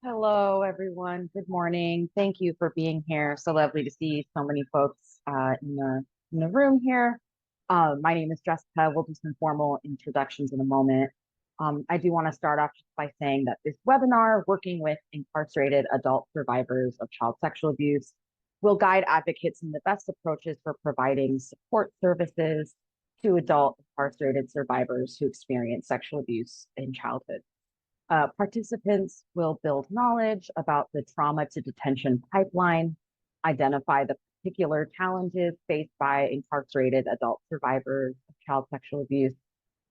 Hello, everyone. Good morning. Thank you for being here. So lovely to see so many folks in the room here. My name is Jessica. We'll do some formal introductions in a moment. I do want to start off just by saying that this webinar, working with incarcerated adult survivors of child sexual abuse, will guide advocates in the best approaches for providing support services to adult incarcerated survivors who experience sexual abuse in childhood. Participants will build knowledge about the trauma to detention pipeline, identify the particular challenges faced by incarcerated adult survivors of child sexual abuse,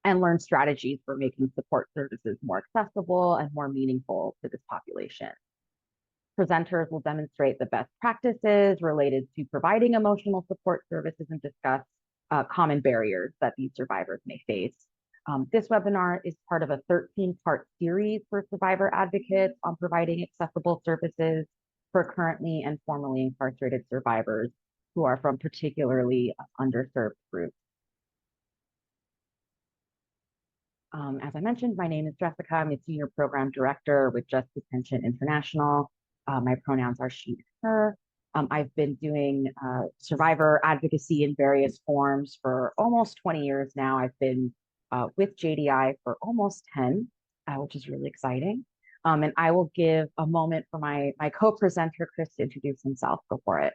and learn strategies for making support services more accessible and more meaningful to this population. Presenters will demonstrate the best practices related to providing emotional support services and discuss common barriers that these survivors may face. This webinar is part of a 13-part series for survivor advocates on providing accessible services for currently and formerly incarcerated survivors who are from particularly underserved groups. As I mentioned, my name is Jessica. I'm a senior program director with Just Detention International. My pronouns are she, her. I've been doing survivor advocacy in various forms for almost 20 years now. I've been with JDI for almost 10, which is really exciting. And I will give a moment for my co-presenter, Chris, to introduce himself. Go for it.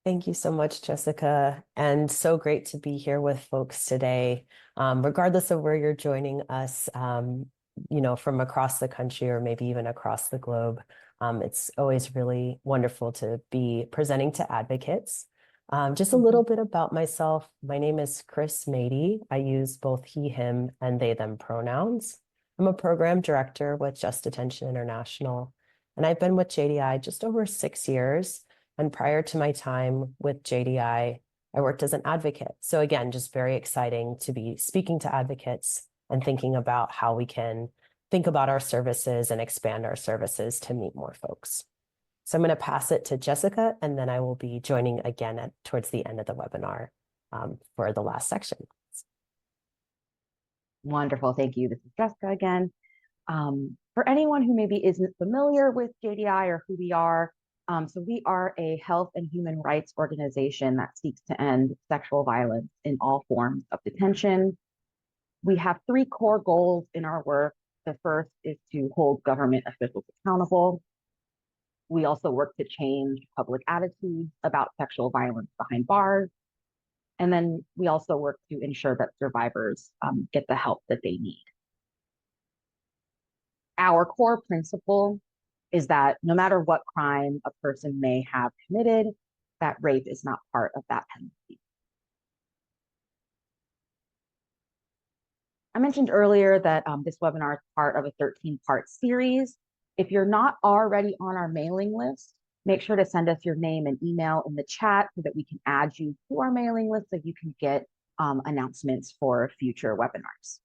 Thank you so much, Jessica, and so great to be here with folks today. Regardless of where you're joining us, from across the country or maybe even across the globe, it's always really wonderful to be presenting to advocates. Just a little bit about myself. My name is Chris Mady. I use both he, him, and they, them pronouns. I'm a program director with Just Detention International, and I've been with JDI just over 6 years. And prior to my time with JDI, I worked as an advocate. So again, just very exciting to be speaking to advocates and thinking about how we can think about our services and expand our services to meet more folks. So I'm going to pass it to Jessica, and then I will be joining again towards the end of the webinar for the last section. Wonderful. Thank you. This is Jessica again. For anyone who maybe isn't familiar with JDI or who we are, so we are a health and human rights organization that seeks to end sexual violence in all forms of detention. We have 3 core goals in our work. The first is to hold government officials accountable. We also work to change public attitudes about sexual violence behind bars. And then we also work to ensure that survivors get the help that they need. Our core principle is that no matter what crime a person may have committed, that rape is not part of that penalty. I mentioned earlier that this webinar is part of a 13-part series. If you're not already on our mailing list, make sure to send us your name and email in the chat so that we can add you to our mailing list so you can get announcements for future webinars.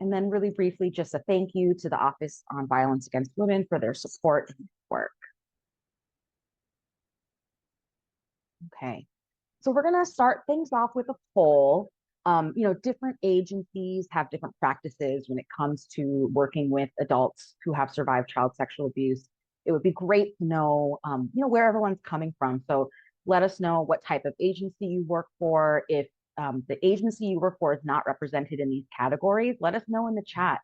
And then really briefly, just a thank you to the Office on Violence Against Women for their support and work. Okay, so we're gonna start things off with a poll. Different agencies have different practices when it comes to working with adults who have survived child sexual abuse. It would be great to know, where everyone's coming from. So let us know what type of agency you work for. If the agency you work for is not represented in these categories, let us know in the chat,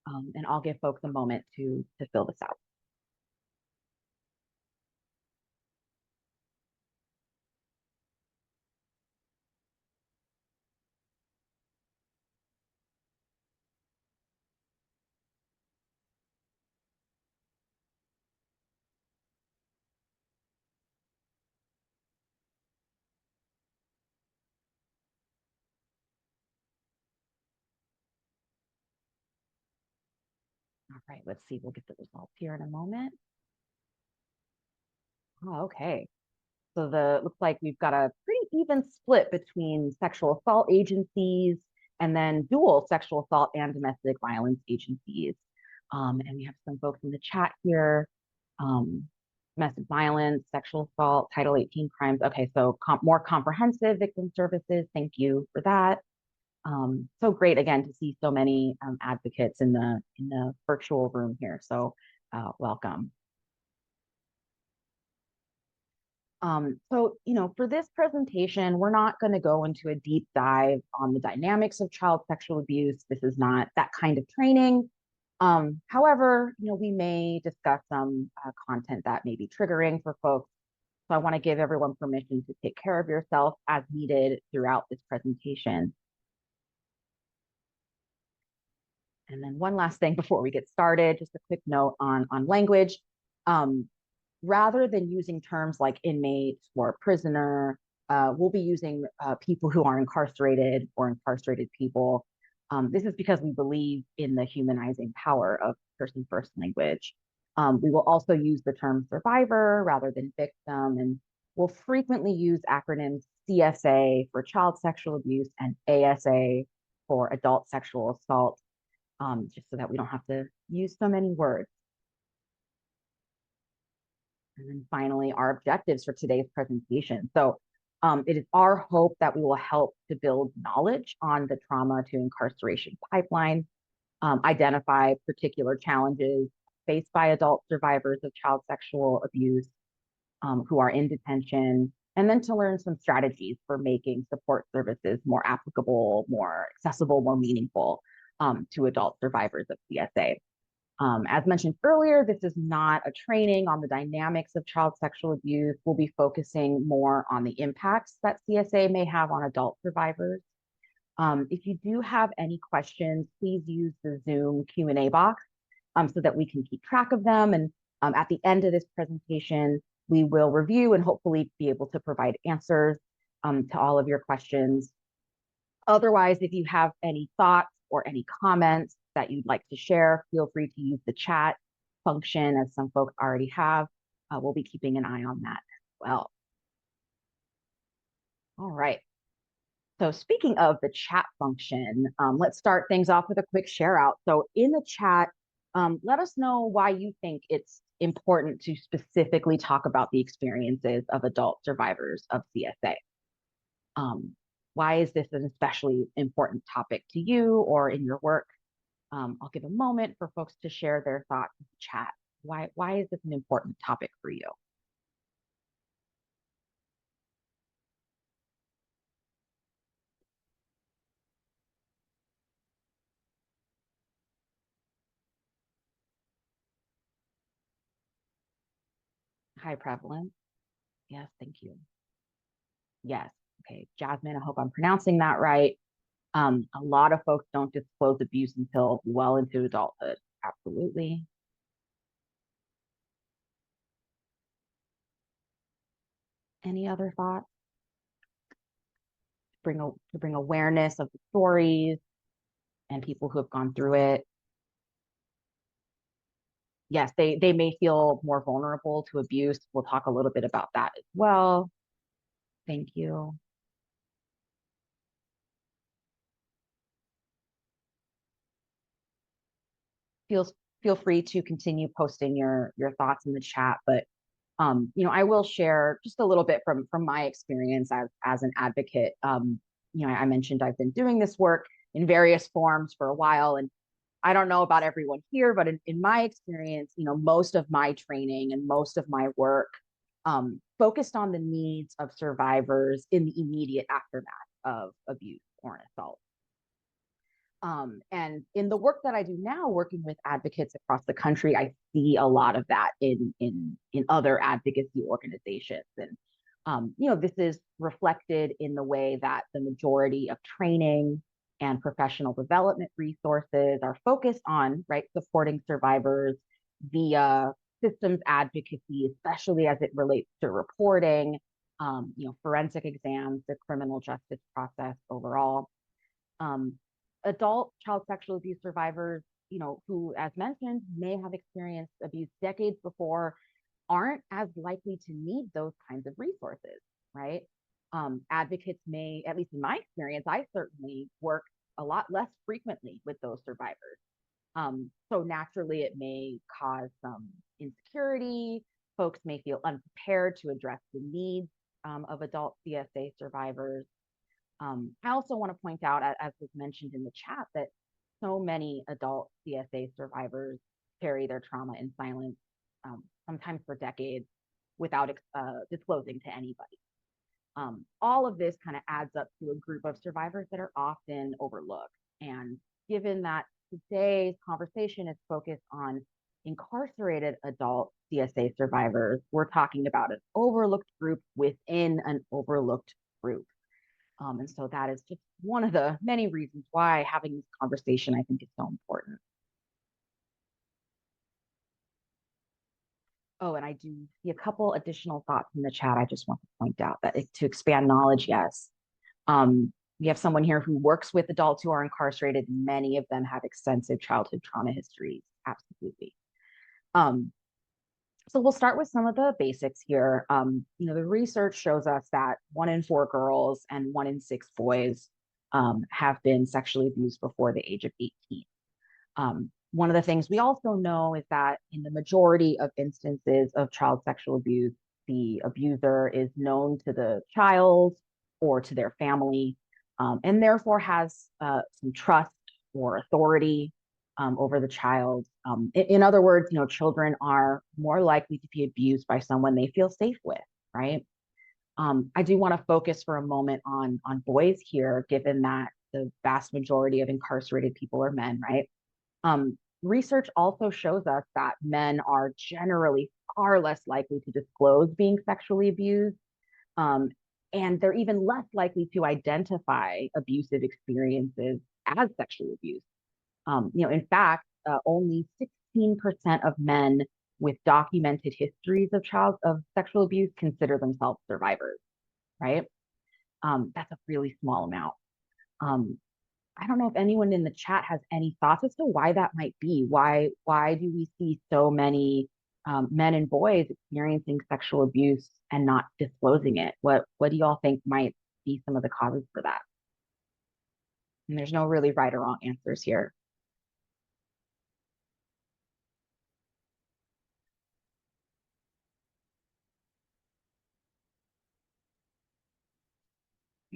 and I'll give folks a moment to fill this out. All right, let's see. We'll get the results here in a moment. Oh, okay. So looks like we've got a pretty even split between sexual assault agencies and then dual sexual assault and domestic violence agencies. And we have some folks in the chat here. Domestic violence, sexual assault, Title 18 crimes. Okay, so more comprehensive victim services. Thank you for that. So great again to see so many advocates in the virtual room here. So welcome. For this presentation, we're not going to go into a deep dive on the dynamics of child sexual abuse. This is not that kind of training. However, we may discuss some content that may be triggering for folks. So I want to give everyone permission to take care of yourself as needed throughout this presentation. And then one last thing before we get started, just a quick note on language. Um, Rather than using terms like inmates or prisoner, we'll be using people who are incarcerated or incarcerated people. This is because we believe in the humanizing power of person first language. We will also use the term survivor rather than victim, and we'll frequently use acronyms CSA for child sexual abuse and ASA for adult sexual assault, just so that we don't have to use so many words. And then finally, our objectives for today's presentation. So it is our hope that we will help to build knowledge on the trauma to incarceration pipeline, identify particular challenges faced by adult survivors of child sexual abuse who are in detention, and then to learn some strategies for making support services more applicable, more accessible, more meaningful to adult survivors of CSA. As mentioned earlier, this is not a training on the dynamics of child sexual abuse. We'll be focusing more on the impacts that CSA may have on adult survivors. If you do have any questions, please use the Zoom Q&A box so that we can keep track of them. And at the end of this presentation, we will review and hopefully be able to provide answers to all of your questions. Otherwise, if you have any thoughts or any comments that you'd like to share, feel free to use the chat function as some folks already have. We'll be keeping an eye on that as well. All right. So speaking of the chat function, let's start things off with a quick share out. So in the chat, let us know why you think it's important to specifically talk about the experiences of adult survivors of CSA. Why is this an especially important topic to you or in your work? I'll give a moment for folks to share their thoughts in the chat. Why is this an important topic for you? High prevalence. Yes, thank you. Yes. Okay, Jasmine, I hope I'm pronouncing that right. A lot of folks don't disclose abuse until well into adulthood. Absolutely. Any other thoughts? To bring awareness of the stories and people who have gone through it. Yes, they may feel more vulnerable to abuse. We'll talk a little bit about that as well. Thank you. Feel feel free to continue posting your thoughts in the chat, but I will share just a little bit from my experience as an advocate. I mentioned I've been doing this work in various forms for a while, and I don't know about everyone here, but in my experience, most of my training and most of my work focused on the needs of survivors in the immediate aftermath of abuse or an assault. And in the work that I do now, working with advocates across the country, I see a lot of that in other advocacy organizations. And this is reflected in the way that the majority of training and professional development resources are focused on, right, supporting survivors via systems advocacy, especially as it relates to reporting, forensic exams, the criminal justice process overall. Um, Adult child sexual abuse survivors, who, as mentioned, may have experienced abuse decades before, aren't as likely to need those kinds of resources, right? Advocates may, at least in my experience, I certainly work a lot less frequently with those survivors. So naturally, it may cause some insecurity. Folks may feel unprepared to address the needs of adult CSA survivors. I also want to point out, as was mentioned in the chat, that so many adult CSA survivors carry their trauma in silence, sometimes for decades, without disclosing to anybody. All of this kind of adds up to a group of survivors that are often overlooked. And given that today's conversation is focused on incarcerated adult CSA survivors, we're talking about an overlooked group within an overlooked group. And so that is just one of the many reasons why having this conversation, I think, is so important. Oh, and I do see a couple additional thoughts in the chat. I just want to point out that to expand knowledge, yes. We have someone here who works with adults who are incarcerated. Many of them have extensive childhood trauma histories. Absolutely. So we'll start with some of the basics here. The research shows us that 1 in 4 girls and 1 in 6 boys have been sexually abused before the age of 18. One of the things we also know is that in the majority of instances of child sexual abuse, the abuser is known to the child or to their family, and therefore has some trust or authority over the child. In other words, children are more likely to be abused by someone they feel safe with, right? I do want to focus for a moment on boys here, given that the vast majority of incarcerated people are men, right? Research also shows us that men are generally far less likely to disclose being sexually abused. And they're even less likely to identify abusive experiences as sexual abuse. In fact, only 16% of men with documented histories of sexual abuse consider themselves survivors, right? That's a really small amount. I don't know if anyone in the chat has any thoughts as to why that might be. Why do we see so many men and boys experiencing sexual abuse and not disclosing it? What do y'all think might be some of the causes for that? And there's no really right or wrong answers here.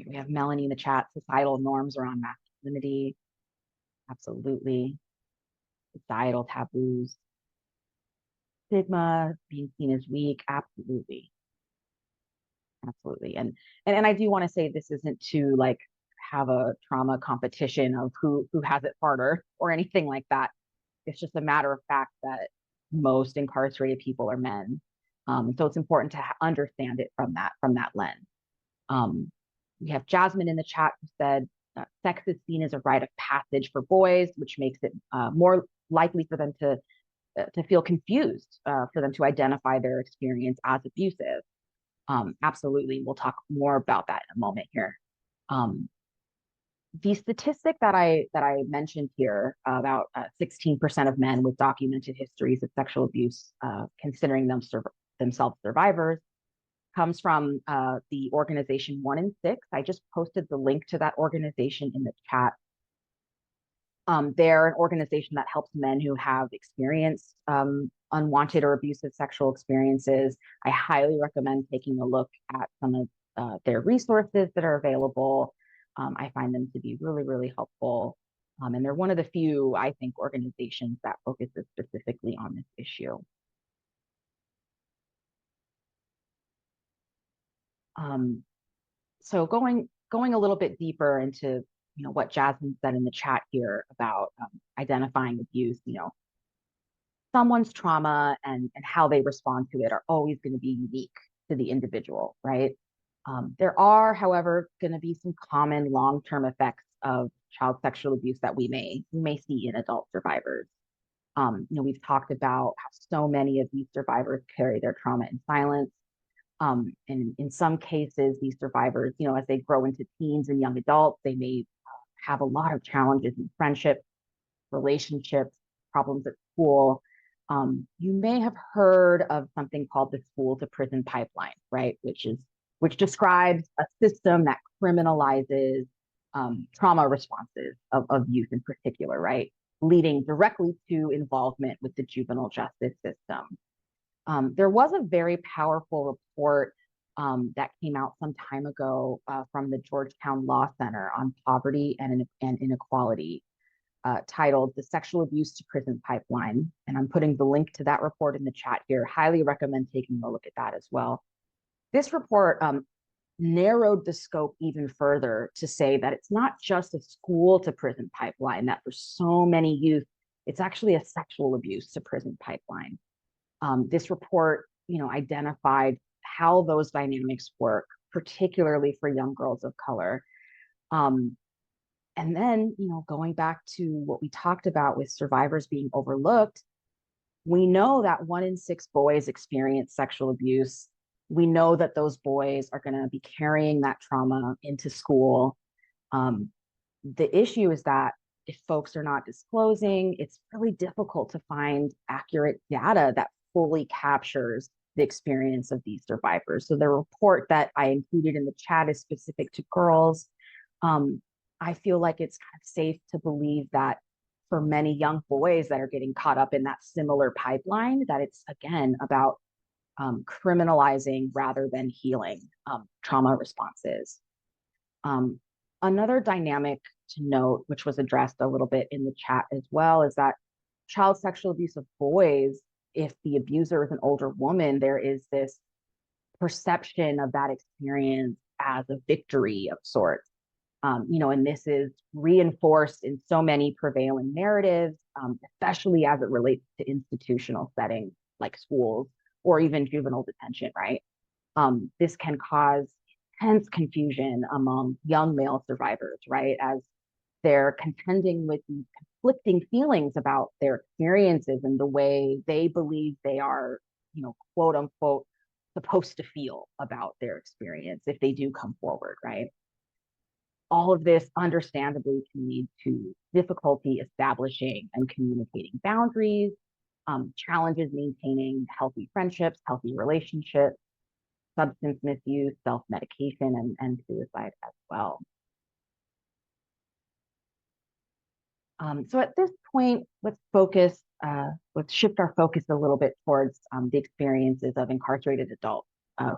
We have Melanie in the chat, societal norms around masculinity. Absolutely. Societal taboos. Stigma, being seen as weak. Absolutely. Absolutely. And I do want to say this isn't to like have a trauma competition of who has it harder or anything like that. It's just a matter of fact that most incarcerated people are men. So it's important to understand it from that lens. We have Jasmine in the chat who said sex is seen as a rite of passage for boys, which makes it more likely for them to feel confused, for them to identify their experience as abusive. Absolutely, we'll talk more about that in a moment here. The statistic that I mentioned here about 16% of men with documented histories of sexual abuse considering themselves survivors comes from the organization 1 in 6. I just posted the link to that organization in the chat. They're an organization that helps men who have experienced unwanted or abusive sexual experiences. I highly recommend taking a look at some of their resources that are available. I find them to be really, really helpful. And they're one of the few, I think, organizations that focuses specifically on this issue. So going a little bit deeper into what Jasmine said in the chat here about identifying abuse, someone's trauma and how they respond to it are always going to be unique to the individual, right? There are, however, going to be some common long-term effects of child sexual abuse that we may see in adult survivors. We've talked about how so many of these survivors carry their trauma in silence. And in some cases, these survivors, as they grow into teens and young adults, they may have a lot of challenges in friendships, relationships, problems at school. You may have heard of something called the school to prison pipeline, right? Which describes a system that criminalizes trauma responses of youth in particular, right? Leading directly to involvement with the juvenile justice system. There was a very powerful report that came out some time ago from the Georgetown Law Center on poverty and inequality, titled The Sexual Abuse to Prison Pipeline. And I'm putting the link to that report in the chat here. Highly recommend taking a look at that as well. This report narrowed the scope even further to say that it's not just a school to prison pipeline, that for so many youth, it's actually a sexual abuse to prison pipeline. This report, identified how those dynamics work, particularly for young girls of color. And then, going back to what we talked about with survivors being overlooked, we know that 1 in 6 boys experience sexual abuse. We know that those boys are going to be carrying that trauma into school. The issue is that if folks are not disclosing, it's really difficult to find accurate data that fully captures the experience of these survivors. So the report that I included in the chat is specific to girls. I feel like it's kind of safe to believe that for many young boys that are getting caught up in that similar pipeline, that it's again about criminalizing rather than healing trauma responses. Another dynamic to note, which was addressed a little bit in the chat as well, is that child sexual abuse of boys, if the abuser is an older woman, there is this perception of that experience as a victory of sorts. And this is reinforced in so many prevailing narratives, especially as it relates to institutional settings like schools or even juvenile detention, right? This can cause intense confusion among young male survivors, right? As they're contending with these conflicting feelings about their experiences and the way they believe they are, quote unquote, supposed to feel about their experience if they do come forward, right? All of this understandably can lead to difficulty establishing and communicating boundaries, challenges maintaining healthy friendships, healthy relationships, substance misuse, self-medication, and suicide as well. So at this point, let's shift our focus a little bit towards the experiences of incarcerated adults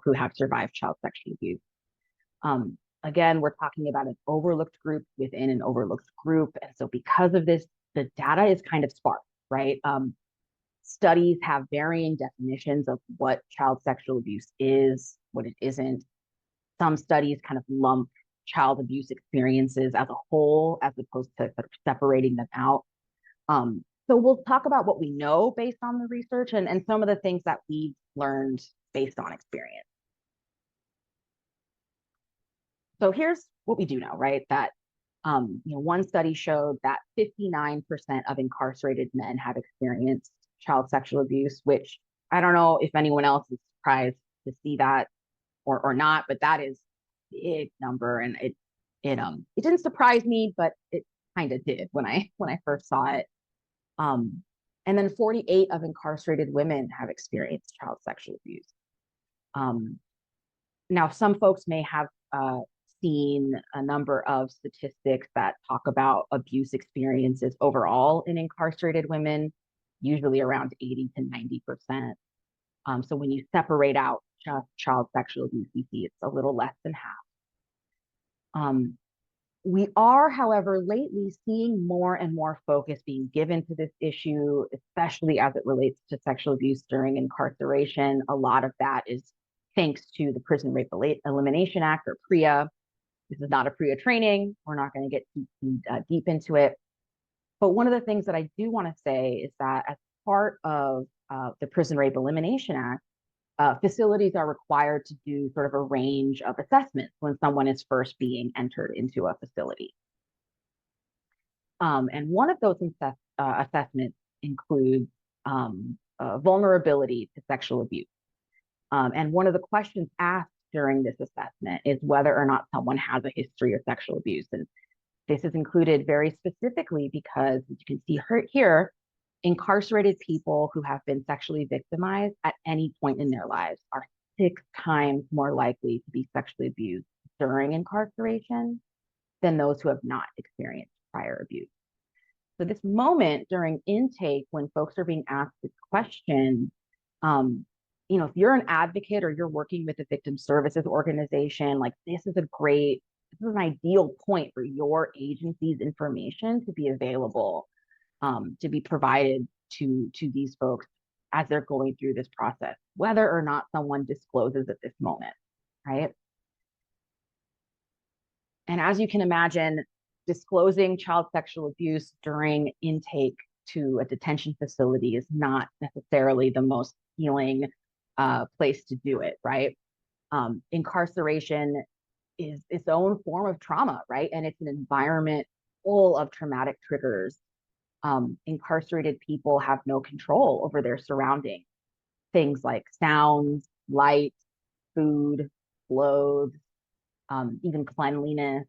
who have survived child sexual abuse. Again, we're talking about an overlooked group within an overlooked group. And so because of this, the data is kind of sparse, right? Studies have varying definitions of what child sexual abuse is, what it isn't. Some studies kind of lump child abuse experiences as a whole, as opposed to sort of separating them out. So we'll talk about what we know based on the research and some of the things that we've learned based on experience. So here's what we do know, right? That one study showed that 59% of incarcerated men have experienced child sexual abuse, which I don't know if anyone else is surprised to see that or not, but that is a big number, and it didn't surprise me, but it kind of did when I first saw it. And then 48 of incarcerated women have experienced child sexual abuse. Now, some folks may have seen a number of statistics that talk about abuse experiences overall in incarcerated women, usually around 80 to 90%. So when you separate out just child sexual abuse, we see it's a little less than half. We are, however, lately seeing more and more focus being given to this issue, especially as it relates to sexual abuse during incarceration. A lot of that is thanks to the Prison Rape Elimination Act, or PREA. This is not a PREA training. We're not going to get too deep into it. But one of the things that I do want to say is that as part of the Prison Rape Elimination Act, facilities are required to do sort of a range of assessments when someone is first being entered into a facility. And one of those assessments includes vulnerability to sexual abuse. And one of the questions asked during this assessment is whether or not someone has a history of sexual abuse. And this is included very specifically because, as you can see here, incarcerated people who have been sexually victimized at any point in their lives are 6 times more likely to be sexually abused during incarceration than those who have not experienced prior abuse. So this moment during intake, when folks are being asked this question, if you're an advocate or you're working with a victim services organization, like this is an ideal point for your agency's information to be available, to be provided to these folks as they're going through this process, whether or not someone discloses at this moment, right? And as you can imagine, disclosing child sexual abuse during intake to a detention facility is not necessarily the most healing place to do it, right? Incarceration is its own form of trauma, right? And it's an environment full of traumatic triggers. Incarcerated people have no control over their surroundings. Things like sounds, light, food, clothes, even cleanliness,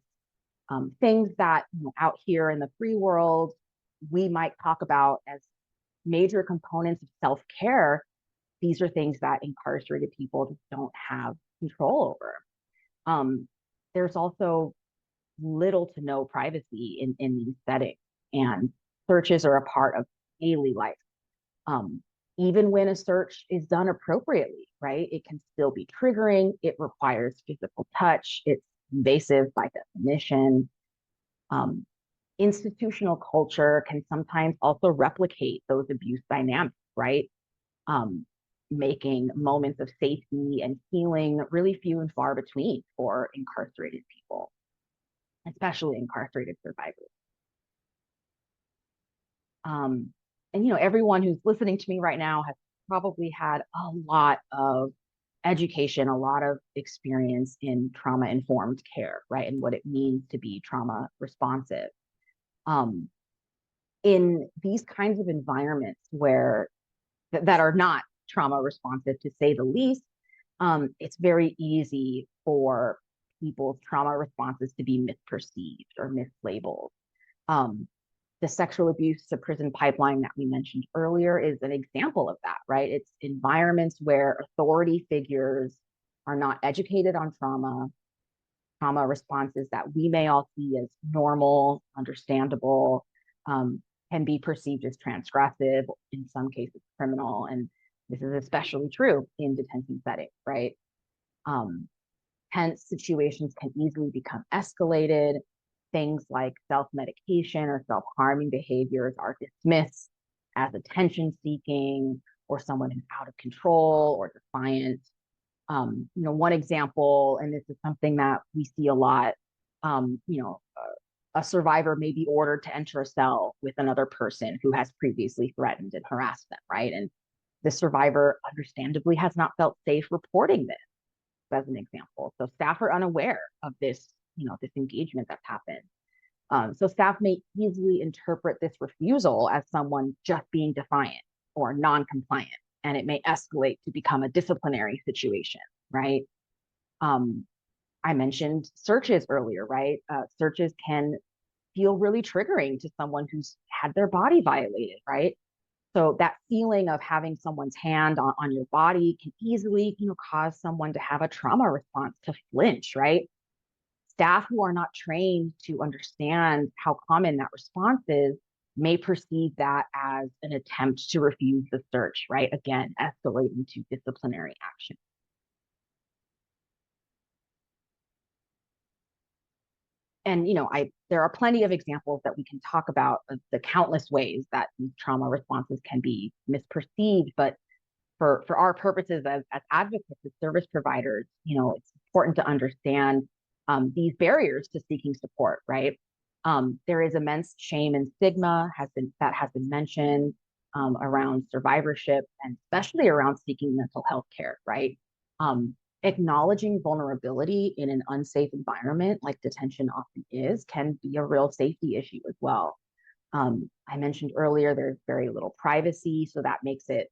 things that out here in the free world we might talk about as major components of self-care. These are things that incarcerated people just don't have control over. Um, there's also little to no privacy in these settings, and searches are a part of daily life. Um, Even when a search is done appropriately, right? It can still be triggering. It requires physical touch. It's invasive by definition. Um, Institutional culture can sometimes also replicate those abuse dynamics, right? Um, Making moments of safety and healing really few and far between for incarcerated people, especially incarcerated survivors. Um, and everyone who's listening to me right now has probably had a lot of education, a lot of experience in trauma informed care, right? And what it means to be trauma responsive. Um, in these kinds of environments that are not trauma responsive, to say the least, it's very easy for people's trauma responses to be misperceived or mislabeled. Um, the sexual abuse to prison pipeline that we mentioned earlier is an example of that, right? It's environments where authority figures are not educated on trauma responses that we may all see as normal, understandable, um, can be perceived as transgressive, in some cases criminal. And this is especially true in detention settings, right? Um, Hence, situations can easily become escalated. Things like self medication or self harming behaviors are dismissed as attention seeking or someone who's out of control or defiant. One example, and this is something that we see a lot, a survivor may be ordered to enter a cell with another person who has previously threatened and harassed them, right? And the survivor understandably has not felt safe reporting this, as an example. So staff are unaware of this engagement that's happened. So staff may easily interpret this refusal as someone just being defiant or non-compliant, and it may escalate to become a disciplinary situation, right? Um, I mentioned searches earlier, right? Searches can feel really triggering to someone who's had their body violated, right? So that feeling of having someone's hand on your body can easily, cause someone to have a trauma response, to flinch, right? Staff who are not trained to understand how common that response is may perceive that as an attempt to refuse the search, right? Again, escalating to disciplinary action. And there are plenty of examples that we can talk about of the countless ways that these trauma responses can be misperceived. But for our purposes as advocates, as service providers, it's important to understand these barriers to seeking support, right? There is immense shame and stigma that has been mentioned around survivorship, and especially around seeking mental health care, right? Um, Acknowledging vulnerability in an unsafe environment like detention often is can be a real safety issue as well. I mentioned earlier there's very little privacy, so that makes it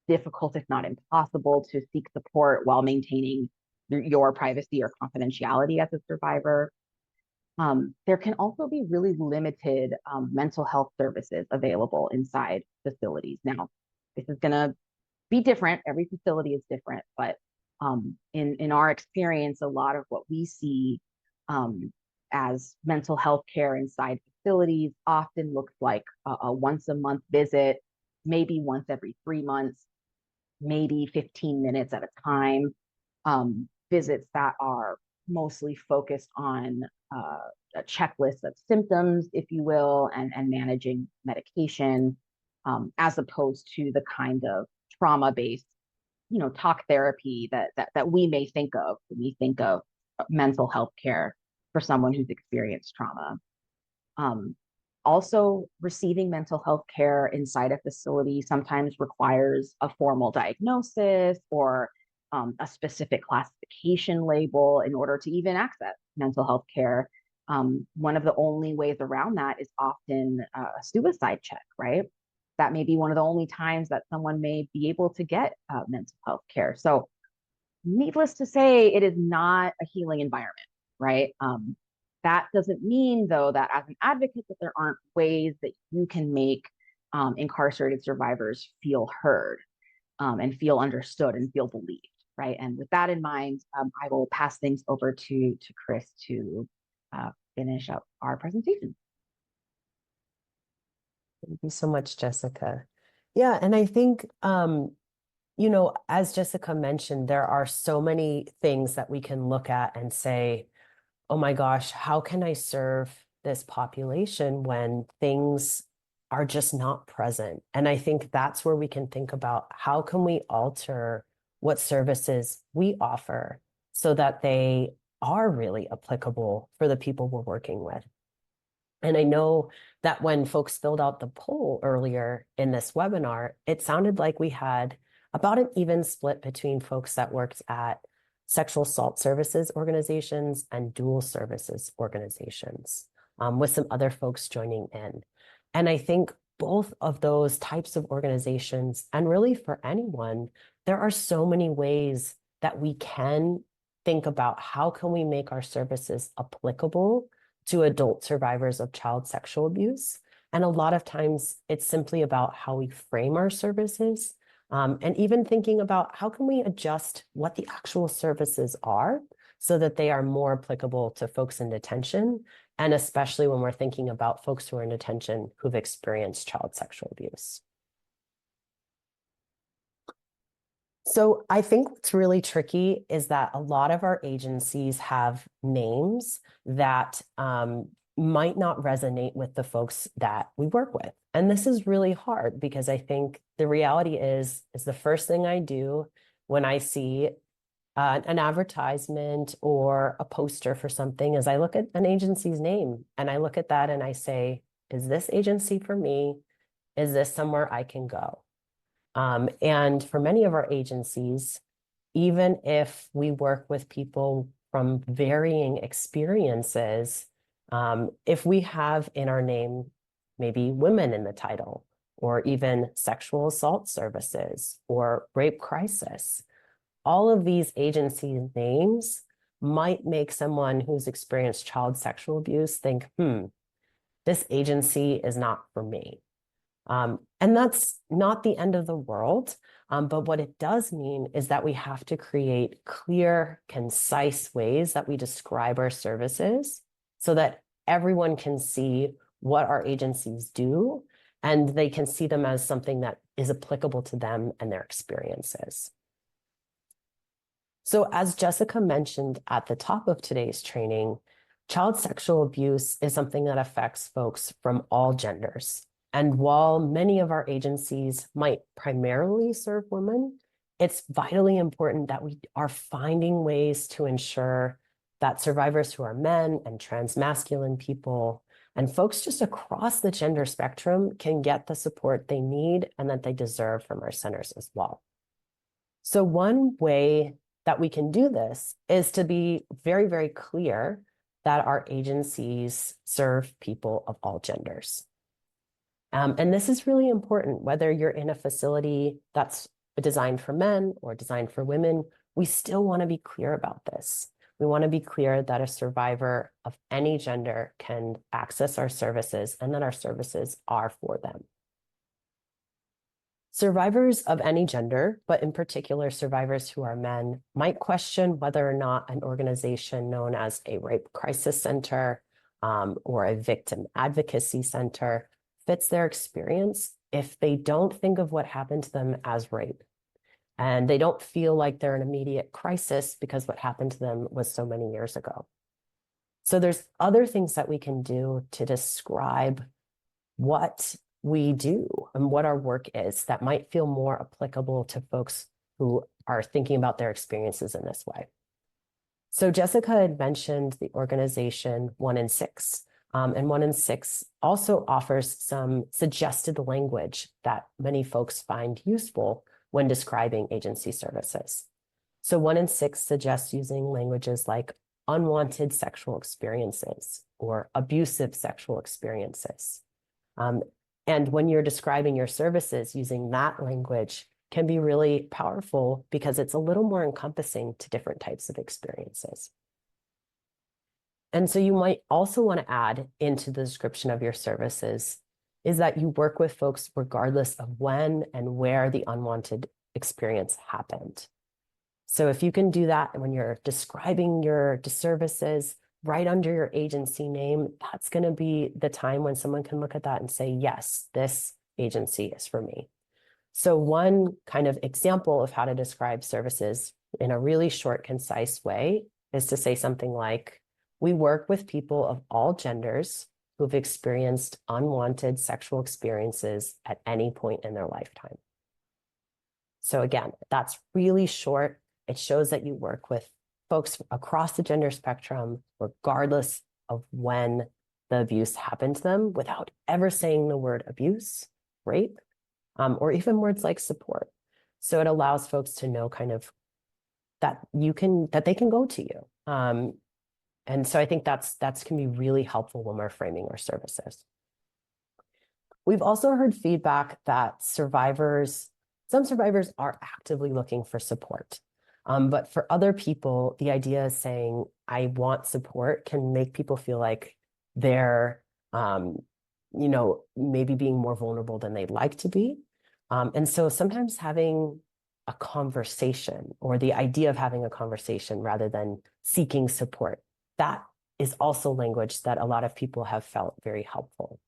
difficult, if not impossible, to seek support while maintaining your privacy or confidentiality as a survivor. There can also be really limited mental health services available inside facilities. Now, this is going to be different. Every facility is different, but in our experience, a lot of what we see as mental health care inside facilities often looks like a once a month visit, maybe once every 3 months. maybe 15 minutes at a time, visits that are mostly focused on a checklist of symptoms, if you will, and managing medication, as opposed to the kind of trauma-based, talk therapy that we may think of when we think of mental health care for someone who's experienced trauma. Um, Also, receiving mental health care inside a facility sometimes requires a formal diagnosis or a specific classification label in order to even access mental health care. One of the only ways around that is often a suicide check, right? That may be one of the only times that someone may be able to get mental health care. So, needless to say, it is not a healing environment, right? That doesn't mean, though, that as an advocate, that there aren't ways that you can make incarcerated survivors feel heard, and feel understood and feel believed, right? And with that in mind, I will pass things over to Chris to finish up our presentation. Thank you so much, Jessica. Yeah, and I think, as Jessica mentioned, there are so many things that we can look at and say, oh my gosh, how can I serve this population when things are just not present? And I think that's where we can think about how can we alter what services we offer so that they are really applicable for the people we're working with. And I know that when folks filled out the poll earlier in this webinar, it sounded like we had about an even split between folks that worked at sexual assault services organizations and dual services organizations, with some other folks joining in. And I think both of those types of organizations, and really for anyone, there are so many ways that we can think about how can we make our services applicable to adult survivors of child sexual abuse. And a lot of times it's simply about how we frame our services, and even thinking about how can we adjust what the actual services are so that they are more applicable to folks in detention, and especially when we're thinking about folks who are in detention who've experienced child sexual abuse. So I think what's really tricky is that a lot of our agencies have names that might not resonate with the folks that we work with. And this is really hard because I think the reality is the first thing I do when I see an advertisement or a poster for something is I look at an agency's name and I look at that and I say, is this agency for me? Is this somewhere I can go? And for many of our agencies, even if we work with people from varying experiences, if we have in our name maybe women in the title, or even sexual assault services or rape crisis, all of these agency names might make someone who's experienced child sexual abuse think, this agency is not for me. And that's not the end of the world. But what it does mean is that we have to create clear, concise ways that we describe our services so that everyone can see what our agencies do and they can see them as something that is applicable to them and their experiences. So as Jessica mentioned at the top of today's training, child sexual abuse is something that affects folks from all genders. And while many of our agencies might primarily serve women, it's vitally important that we are finding ways to ensure that survivors who are men and transmasculine people and folks just across the gender spectrum can get the support they need and that they deserve from our centers as well. So one way that we can do this is to be very, very clear that our agencies serve people of all genders. And this is really important, whether you're in a facility that's designed for men or designed for women, we still want to be clear about this. We want to be clear that a survivor of any gender can access our services and that our services are for them. Survivors of any gender, but in particular survivors who are men, might question whether or not an organization known as a rape crisis center or a victim advocacy center fits their experience if they don't think of what happened to them as rape. And they don't feel like they're an immediate crisis because what happened to them was so many years ago. So there's other things that we can do to describe what we do and what our work is that might feel more applicable to folks who are thinking about their experiences in this way. So Jessica had mentioned the organization 1 in 6. And 1 in 6 also offers some suggested language that many folks find useful when describing agency services. So 1 in 6 suggests using languages like unwanted sexual experiences or abusive sexual experiences. Um, and when you're describing your services using that language can be really powerful because it's a little more encompassing to different types of experiences. And so you might also want to add into the description of your services is that you work with folks regardless of when and where the unwanted experience happened. So if you can do that when you're describing your services right under your agency name, that's going to be the time when someone can look at that and say, yes, this agency is for me. So one kind of example of how to describe services in a really short, concise way is to say something like, we work with people of all genders who've experienced unwanted sexual experiences at any point in their lifetime. So again, that's really short. It shows that you work with folks across the gender spectrum, regardless of when the abuse happened to them, without ever saying the word abuse, rape, or even words like support. So it allows folks to know kind of that they can go to you. And so I think that's can be really helpful when we're framing our services. We've also heard feedback that some survivors are actively looking for support. But for other people, the idea of saying, I want support can make people feel like they're, maybe being more vulnerable than they'd like to be. And so sometimes having a conversation or the idea of having a conversation rather than seeking support, that is also language that a lot of people have felt very helpful.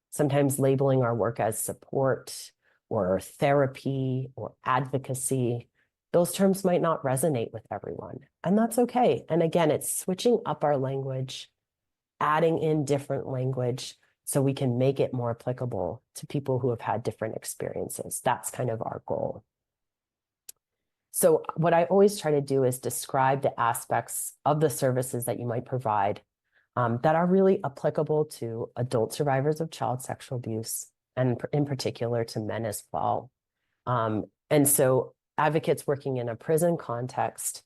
Sometimes labeling our work as support or therapy or advocacy, those terms might not resonate with everyone, and that's okay. And again, it's switching up our language, adding in different language so we can make it more applicable to people who have had different experiences. That's kind of our goal. So what I always try to do is describe the aspects of the services that you might provide that are really applicable to adult survivors of child sexual abuse, and in particular to men as well. And so advocates working in a prison context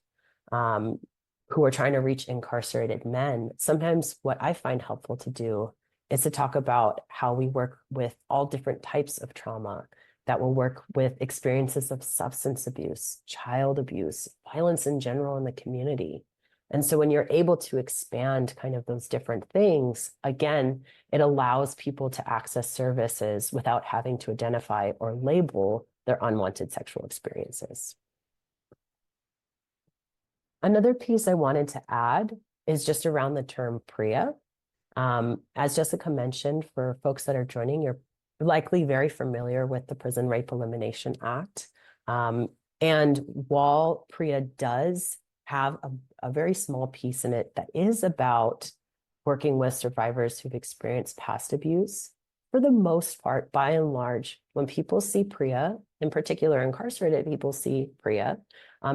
who are trying to reach incarcerated men, sometimes what I find helpful to do is to talk about how we work with all different types of trauma, that will work with experiences of substance abuse, child abuse, violence in general in the community. And so when you're able to expand kind of those different things, again, it allows people to access services without having to identify or label their unwanted sexual experiences. Another piece I wanted to add is just around the term PREA. As Jessica mentioned, for folks that are joining, you're likely very familiar with the Prison Rape Elimination Act. And while PREA does have a very small piece in it that is about working with survivors who've experienced past abuse, for the most part, by and large, when people see PREA, in particular incarcerated people see PREA,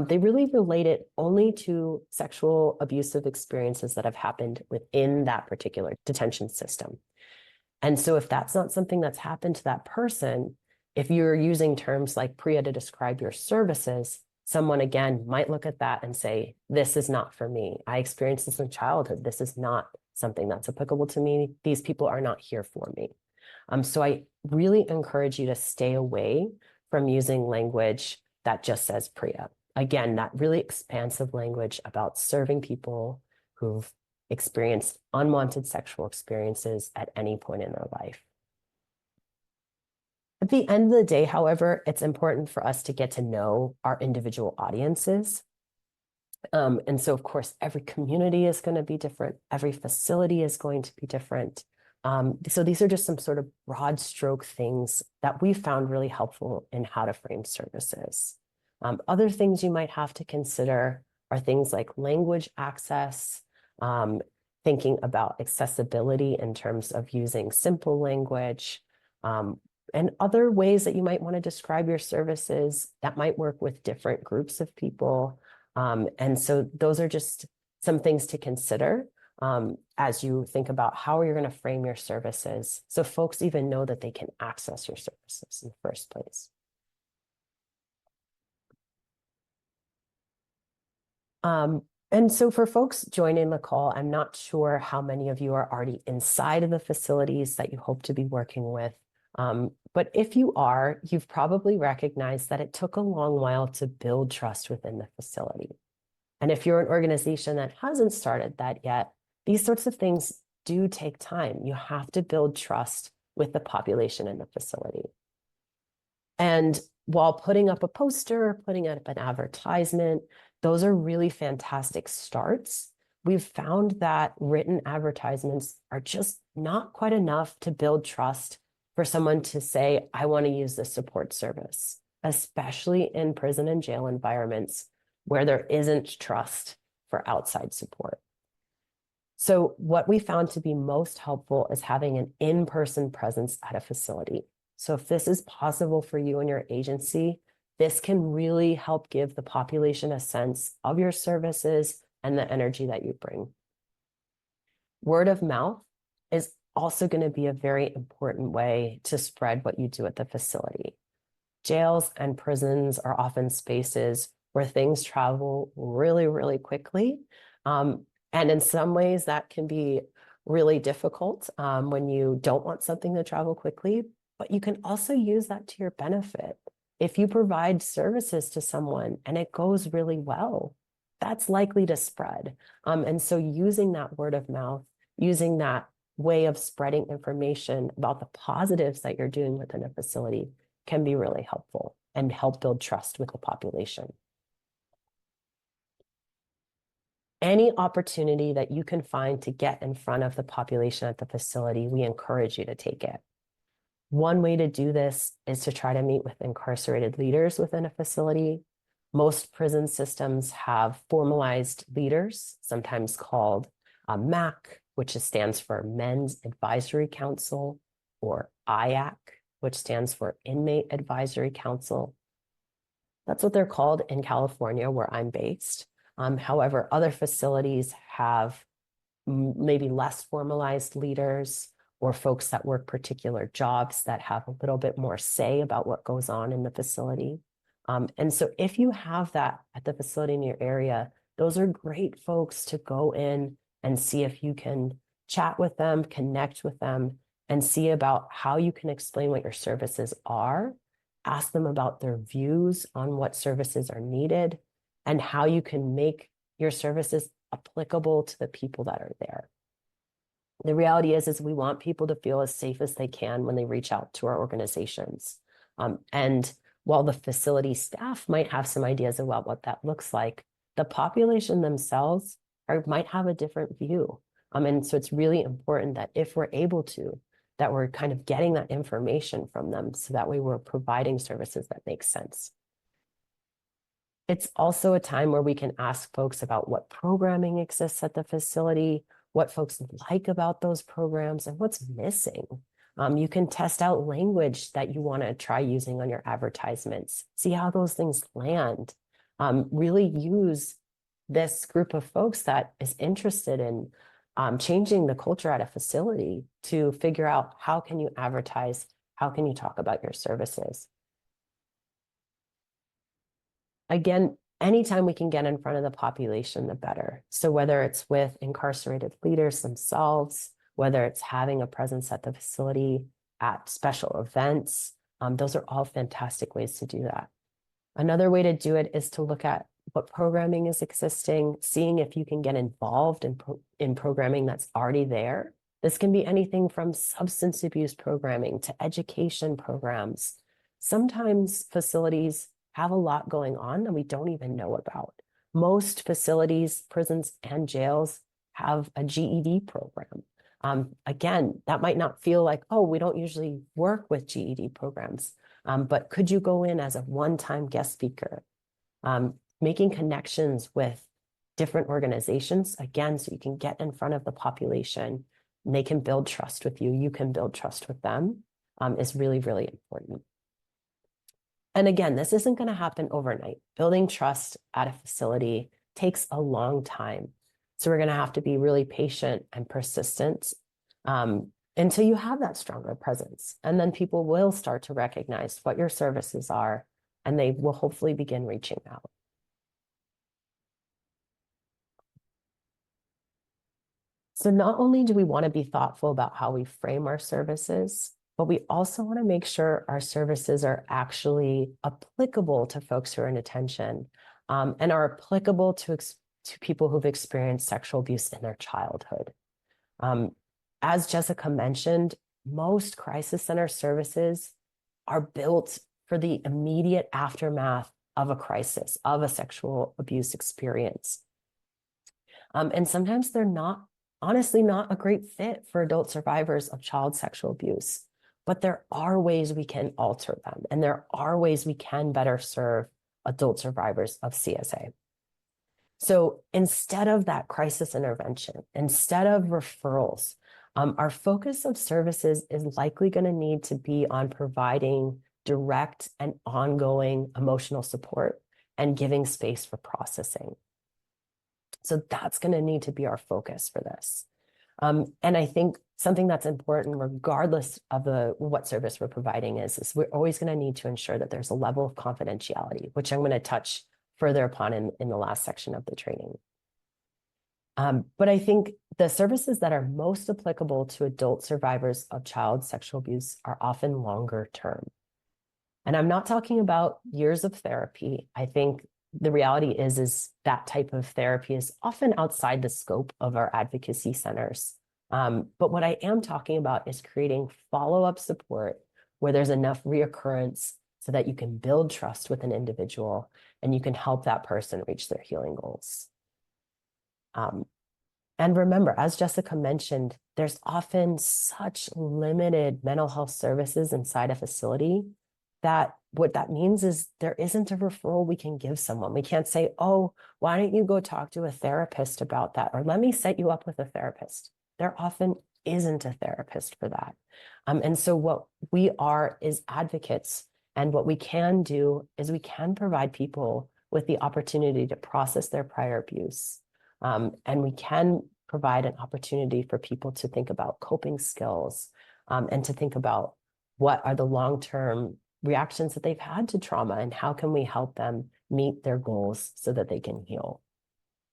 they really relate it only to sexual abusive experiences that have happened within that particular detention system. And so if that's not something that's happened to that person, if you're using terms like PREA to describe your services, someone again might look at that and say, this is not for me. I experienced this in childhood. This is not something that's applicable to me. These people are not here for me. So I really encourage you to stay away from using language that just says PREA. Again, that really expansive language about serving people who've experienced unwanted sexual experiences at any point in their life. At the end of the day, however, it's important for us to get to know our individual audiences. And so, of course, every community is going to be different. Every facility is going to be different. So these are just some sort of broad stroke things that we found really helpful in how to frame services. Other things you might have to consider are things like language access, um, thinking about accessibility in terms of using simple language, and other ways that you might want to describe your services that might work with different groups of people. And so those are just some things to consider as you think about how you're going to frame your services so folks even know that they can access your services in the first place. And so for folks joining the call, I'm not sure how many of you are already inside of the facilities that you hope to be working with. But if you are, you've probably recognized that it took a long while to build trust within the facility. And if you're an organization that hasn't started that yet, these sorts of things do take time. You have to build trust with the population in the facility. And while putting up a poster, putting up an advertisement, those are really fantastic starts. We've found that written advertisements are just not quite enough to build trust for someone to say, I want to use this support service, especially in prison and jail environments where there isn't trust for outside support. So what we found to be most helpful is having an in-person presence at a facility. So if this is possible for you and your agency, this can really help give the population a sense of your services and the energy that you bring. Word of mouth is also going to be a very important way to spread what you do at the facility. Jails and prisons are often spaces where things travel really, really quickly. And in some ways that can be really difficult when you don't want something to travel quickly, but you can also use that to your benefit. If you provide services to someone and it goes really well, that's likely to spread. And so using that word of mouth, using that way of spreading information about the positives that you're doing within a facility can be really helpful and help build trust with the population. Any opportunity that you can find to get in front of the population at the facility, we encourage you to take it. One way to do this is to try to meet with incarcerated leaders within a facility. Most prison systems have formalized leaders, sometimes called MAC, which stands for Men's Advisory Council, or IAC, which stands for Inmate Advisory Council. That's what they're called in California, where I'm based. However, other facilities have maybe less formalized leaders or folks that work particular jobs that have a little bit more say about what goes on in the facility. And so if you have that at the facility in your area, those are great folks to go in and see if you can chat with them, connect with them, and see about how you can explain what your services are, ask them about their views on what services are needed, and how you can make your services applicable to the people that are there. The reality is we want people to feel as safe as they can when they reach out to our organizations. And while the facility staff might have some ideas about what that looks like, the population themselves might have a different view. And so it's really important that if we're able to, that we're kind of getting that information from them so that way we're providing services that make sense. It's also a time where we can ask folks about what programming exists at the facility, what folks like about those programs, and what's missing. You can test out language that you want to try using on your advertisements, see how those things land. Really use this group of folks that is interested in changing the culture at a facility to figure out how can you advertise, how can you talk about your services. Again, anytime we can get in front of the population, the better. So whether it's with incarcerated leaders themselves, whether it's having a presence at the facility, at special events, those are all fantastic ways to do that. Another way to do it is to look at what programming is existing, seeing if you can get involved in programming that's already there. This can be anything from substance abuse programming to education programs. Sometimes facilities have a lot going on that we don't even know about. Most facilities, prisons and jails have a GED program. Again, that might not feel like, oh, we don't usually work with GED programs, but could you go in as a one-time guest speaker making connections with different organizations, again, so you can get in front of the population and they can build trust with you. You can build trust with them, is really, really important. And again, this isn't going to happen overnight. Building trust at a facility takes a long time. So we're going to have to be really patient and persistent until you have that stronger presence. And then people will start to recognize what your services are, and they will hopefully begin reaching out. So not only do we want to be thoughtful about how we frame our services, but we also want to make sure our services are actually applicable to folks who are in detention, and are applicable to people who've experienced sexual abuse in their childhood. As Jessica mentioned, most crisis center services are built for the immediate aftermath of a crisis, of a sexual abuse experience. And sometimes they're honestly not a great fit for adult survivors of child sexual abuse. But there are ways we can alter them, and there are ways we can better serve adult survivors of CSA. So instead of that crisis intervention, instead of referrals, our focus of services is likely going to need to be on providing direct and ongoing emotional support and giving space for processing. So that's going to need to be our focus for this. And I think something that's important, regardless of what service we're providing, is we're always going to need to ensure that there's a level of confidentiality, which I'm going to touch further upon in the last section of the training. But I think the services that are most applicable to adult survivors of child sexual abuse are often longer term. And I'm not talking about years of therapy. I think the reality is that type of therapy is often outside the scope of our advocacy centers. But what I am talking about is creating follow-up support where there's enough reoccurrence so that you can build trust with an individual and you can help that person reach their healing goals. And remember, as Jessica mentioned, there's often such limited mental health services inside a facility that what that means is there isn't a referral we can give someone. We can't say, oh, why don't you go talk to a therapist about that? Or let me set you up with a therapist. There often isn't a therapist for that. And so what we are is advocates. And what we can do is we can provide people with the opportunity to process their prior abuse. And we can provide an opportunity for people to think about coping skills, and to think about what are the long-term reactions that they've had to trauma and how can we help them meet their goals so that they can heal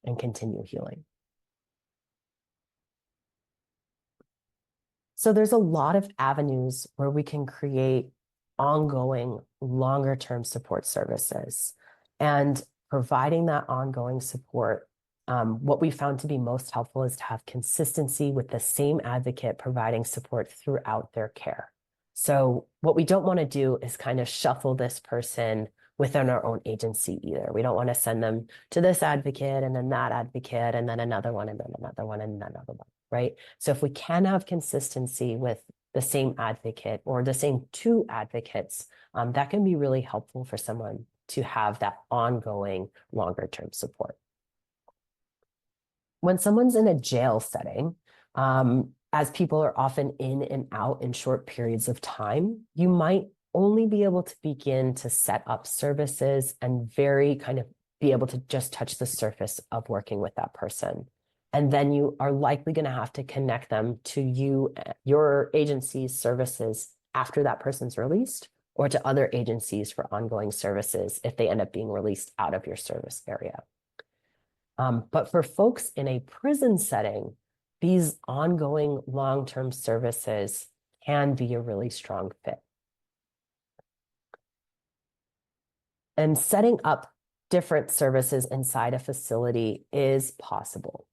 and continue healing. So there's a lot of avenues where we can create ongoing, longer-term support services. And providing that ongoing support, what we found to be most helpful is to have consistency with the same advocate providing support throughout their care. So what we don't want to do is kind of shuffle this person within our own agency either. We don't want to send them to this advocate and then that advocate and then another one and then another one and another one, right? So if we can have consistency with the same advocate or the same two advocates, that can be really helpful for someone to have that ongoing longer-term support. When someone's in a jail setting, as people are often in and out in short periods of time, you might only be able to begin to set up services and very kind of be able to just touch the surface of working with that person. And then you are likely going to have to connect them to your agency's services after that person's released, or to other agencies for ongoing services if they end up being released out of your service area. But for folks in a prison setting, these ongoing long-term services can be a really strong fit. And setting up different services inside a facility is possible.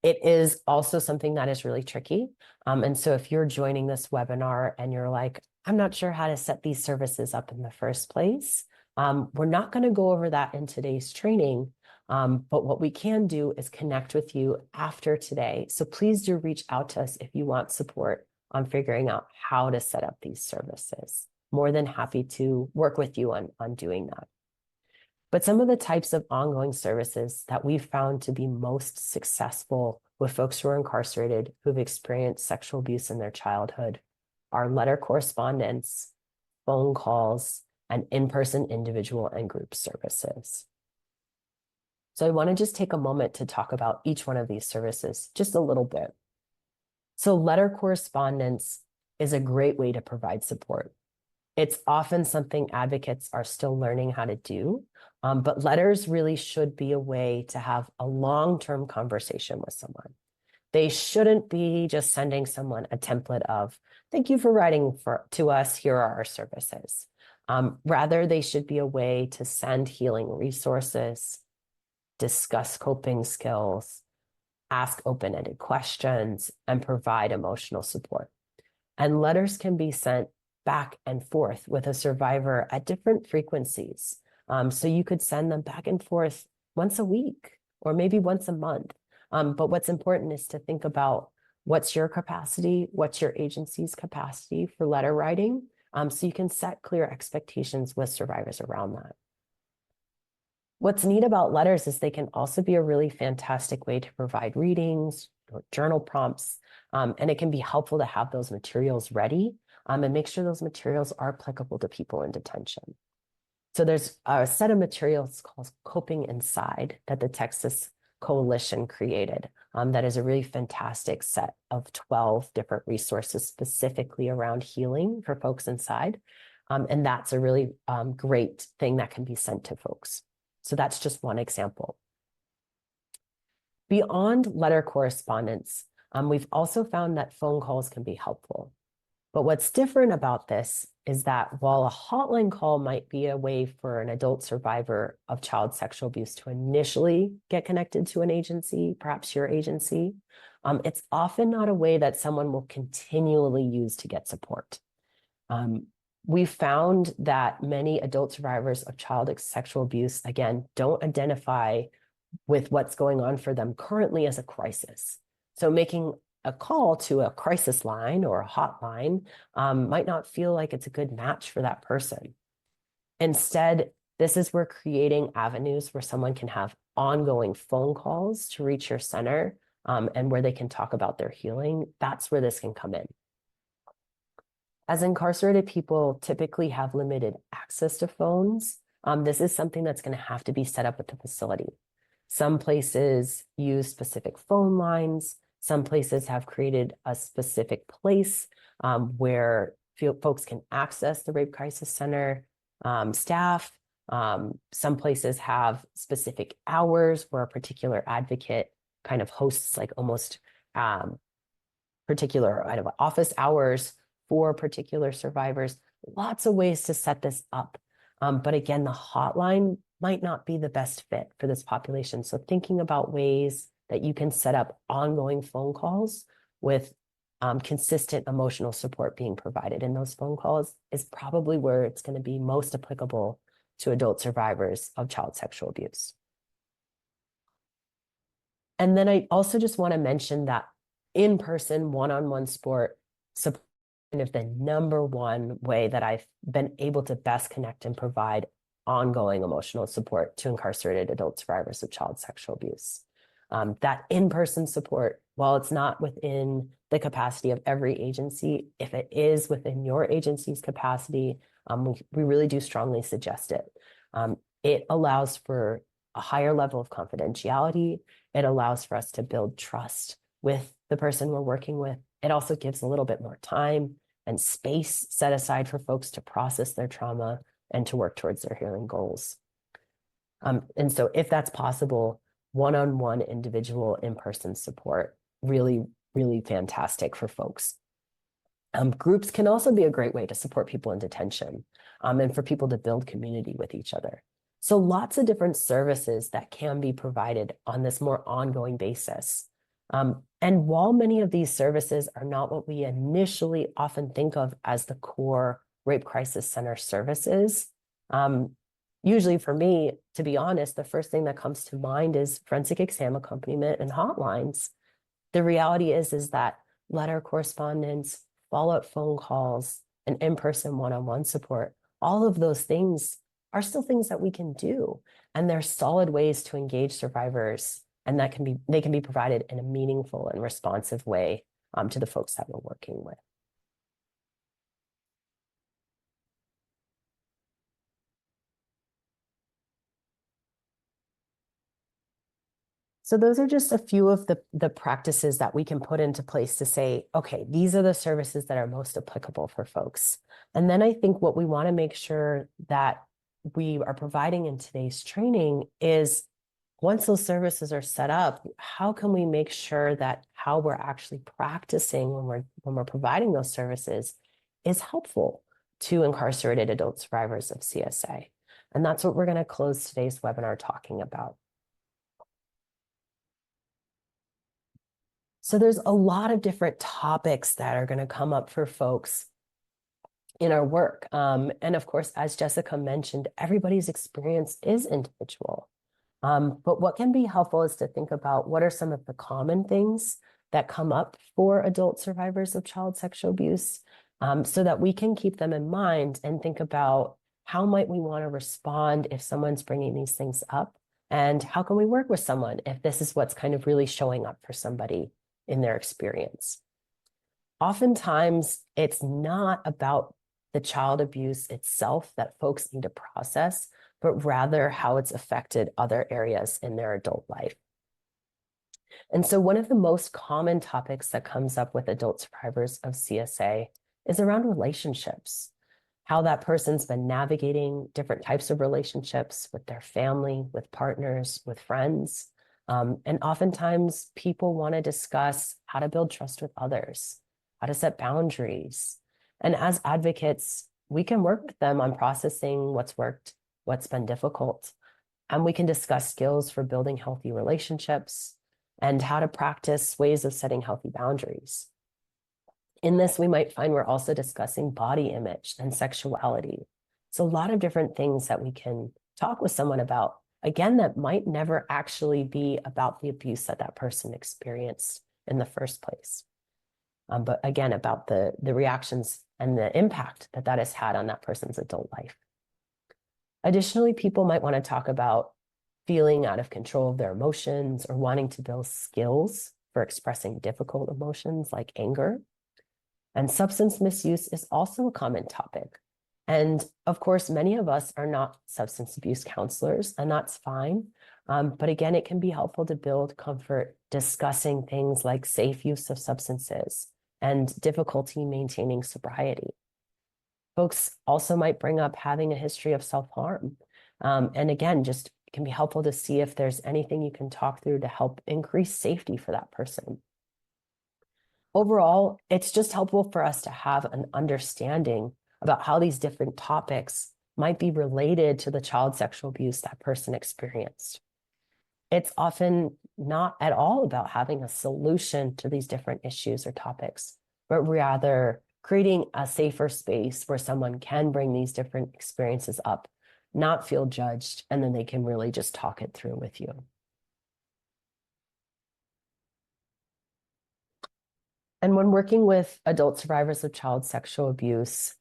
It is also something that is really tricky. And so if you're joining this webinar and you're like, I'm not sure how to set these services up in the first place, we're not going to go over that in today's training. But what we can do is connect with you after today. So please do reach out to us if you want support on figuring out how to set up these services. More than happy to work with you on doing that. But some of the types of ongoing services that we've found to be most successful with folks who are incarcerated who've experienced sexual abuse in their childhood are letter correspondence, phone calls, and in-person individual and group services. So I want to just take a moment to talk about each one of these services just a little bit. So letter correspondence is a great way to provide support. It's often something advocates are still learning how to do, but letters really should be a way to have a long-term conversation with someone. They shouldn't be just sending someone a template of, thank you for writing to us, here are our services. Rather, they should be a way to send healing resources, discuss coping skills, ask open-ended questions, and provide emotional support. And letters can be sent back and forth with a survivor at different frequencies. So you could send them back and forth once a week or maybe once a month. But what's important is to think about what's your capacity, what's your agency's capacity for letter writing, so you can set clear expectations with survivors around that. What's neat about letters is they can also be a really fantastic way to provide readings or journal prompts, and it can be helpful to have those materials ready and make sure those materials are applicable to people in detention. So there's a set of materials called Coping Inside that the Texas Coalition created that is a really fantastic set of 12 different resources specifically around healing for folks inside. And that's a really great thing that can be sent to folks. So that's just one example. Beyond letter correspondence, we've also found that phone calls can be helpful. But what's different about this is that while a hotline call might be a way for an adult survivor of child sexual abuse to initially get connected to an agency, perhaps your agency, it's often not a way that someone will continually use to get support. We found that many adult survivors of child sexual abuse, again, don't identify with what's going on for them currently as a crisis. So making a call to a crisis line or a hotline might not feel like it's a good match for that person. Instead, this is where creating avenues where someone can have ongoing phone calls to reach your center and where they can talk about their healing, that's where this can come in. As incarcerated people typically have limited access to phones, this is something that's going to have to be set up at the facility. Some places use specific phone lines. Some places have created a specific place where folks can access the Rape Crisis Center staff. Some places have specific hours where a particular advocate kind of hosts like almost particular kind of office hours for particular survivors. Lots of ways to set this up. But again, the hotline might not be the best fit for this population. So thinking about ways that you can set up ongoing phone calls with consistent emotional support being provided in those phone calls is probably where it's going to be most applicable to adult survivors of child sexual abuse. And then I also just want to mention that in-person, one-on-one support kind of the number one way that I've been able to best connect and provide ongoing emotional support to incarcerated adult survivors of child sexual abuse. That in-person support, while it's not within the capacity of every agency, if it is within your agency's capacity, we really do strongly suggest it. It allows for a higher level of confidentiality. It allows for us to build trust with the person we're working with. It also gives a little bit more time and space set aside for folks to process their trauma and to work towards their healing goals. And so if that's possible, one-on-one individual in-person support, really, really fantastic for folks. Groups can also be a great way to support people in detention and for people to build community with each other. So lots of different services that can be provided on this more ongoing basis. And while many of these services are not what we initially often think of as the core Rape Crisis Center services, usually for me, to be honest, the first thing that comes to mind is forensic exam accompaniment and hotlines. The reality is that letter correspondence, follow-up phone calls, and in-person one-on-one support, all of those things are still things that we can do. And they're solid ways to engage survivors, and they can be provided in a meaningful and responsive way to the folks that we're working with. So those are just a few of the practices that we can put into place to say, okay, these are the services that are most applicable for folks. And then I think what we want to make sure that we are providing in today's training is, once those services are set up, how can we make sure that how we're actually practicing when we're providing those services is helpful to incarcerated adult survivors of CSA? And that's what we're going to close today's webinar talking about. So there's a lot of different topics that are going to come up for folks in our work. And of course, as Jessica mentioned, everybody's experience is individual. But what can be helpful is to think about what are some of the common things that come up for adult survivors of child sexual abuse, so that we can keep them in mind and think about how might we want to respond if someone's bringing these things up, and how can we work with someone if this is what's kind of really showing up for somebody in their experience. Oftentimes, it's not about the child abuse itself that folks need to process, but rather how it's affected other areas in their adult life. And so one of the most common topics that comes up with adult survivors of CSA is around relationships, how that person's been navigating different types of relationships with their family, with partners, with friends. And oftentimes people want to discuss how to build trust with others, how to set boundaries. And as advocates, we can work with them on processing what's worked, what's been difficult. And we can discuss skills for building healthy relationships and how to practice ways of setting healthy boundaries. In this, we might find we're also discussing body image and sexuality. It's a lot of different things that we can talk with someone about, again, that might never actually be about the abuse that that person experienced in the first place. But again, about the reactions and the impact that that has had on that person's adult life. Additionally, people might want to talk about feeling out of control of their emotions or wanting to build skills for expressing difficult emotions like anger. And substance misuse is also a common topic. And of course, many of us are not substance abuse counselors, and that's fine. But again, it can be helpful to build comfort discussing things like safe use of substances and difficulty maintaining sobriety. Folks also might bring up having a history of self-harm. And again, just it can be helpful to see if there's anything you can talk through to help increase safety for that person. Overall, it's just helpful for us to have an understanding about how these different topics might be related to the child sexual abuse that person experienced. It's often not at all about having a solution to these different issues or topics, but rather creating a safer space where someone can bring these different experiences up, not feel judged, and then they can really just talk it through with you. And when working with adult survivors of child sexual abuse,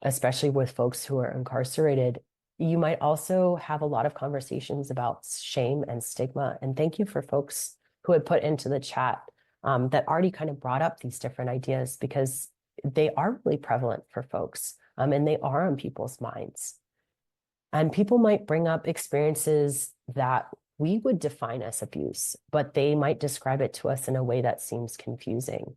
especially with folks who are incarcerated, you might also have a lot of conversations about shame and stigma. And thank you for folks who had put into the chat that already kind of brought up these different ideas, because they are really prevalent for folks, and they are on people's minds. And people might bring up experiences that we would define as abuse, but they might describe it to us in a way that seems confusing.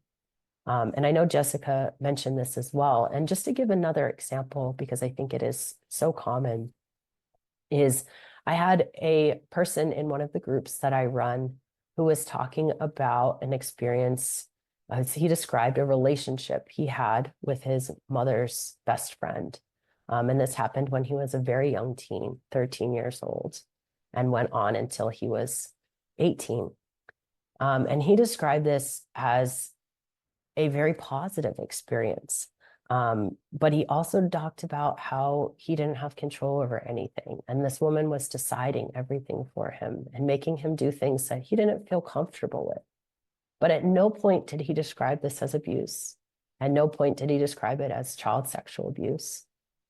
And I know Jessica mentioned this as well. And just to give another example, because I think it is so common, is I had a person in one of the groups that I run who was talking about an experience. He described a relationship he had with his mother's best friend. And this happened when he was a very young teen, 13 years old, and went on until he was 18. And he described this as a very positive experience. But he also talked about how he didn't have control over anything. And this woman was deciding everything for him and making him do things that he didn't feel comfortable with. But at no point did he describe this as abuse. At no point did he describe it as child sexual abuse.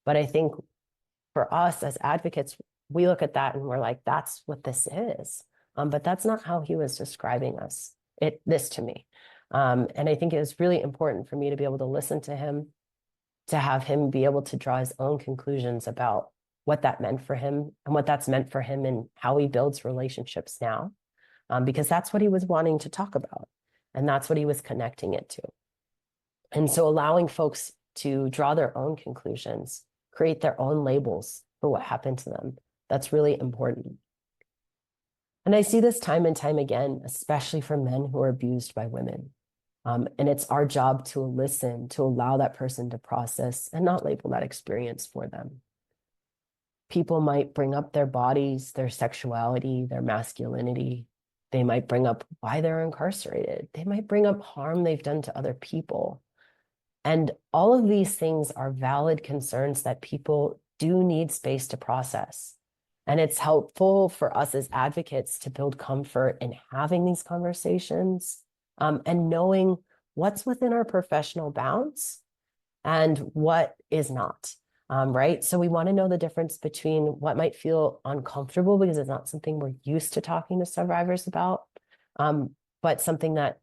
But I think for us as advocates, we look at that and we're like, that's what this is. But that's not how he was describing this to me. And I think it was really important for me to be able to listen to him, to have him be able to draw his own conclusions about what that meant for him and what that's meant for him and how he builds relationships now, because that's what he was wanting to talk about. And that's what he was connecting it to. And so allowing folks to draw their own conclusions, create their own labels for what happened to them, that's really important. And I see this time and time again, especially for men who are abused by women. And it's our job to listen, to allow that person to process and not label that experience for them. People might bring up their bodies, their sexuality, their masculinity. They might bring up why they're incarcerated. They might bring up harm they've done to other people. And all of these things are valid concerns that people do need space to process. And it's helpful for us as advocates to build comfort in having these conversations, and knowing what's within our professional bounds and what is not, right? So we want to know the difference between what might feel uncomfortable because it's not something we're used to talking to survivors about, but something that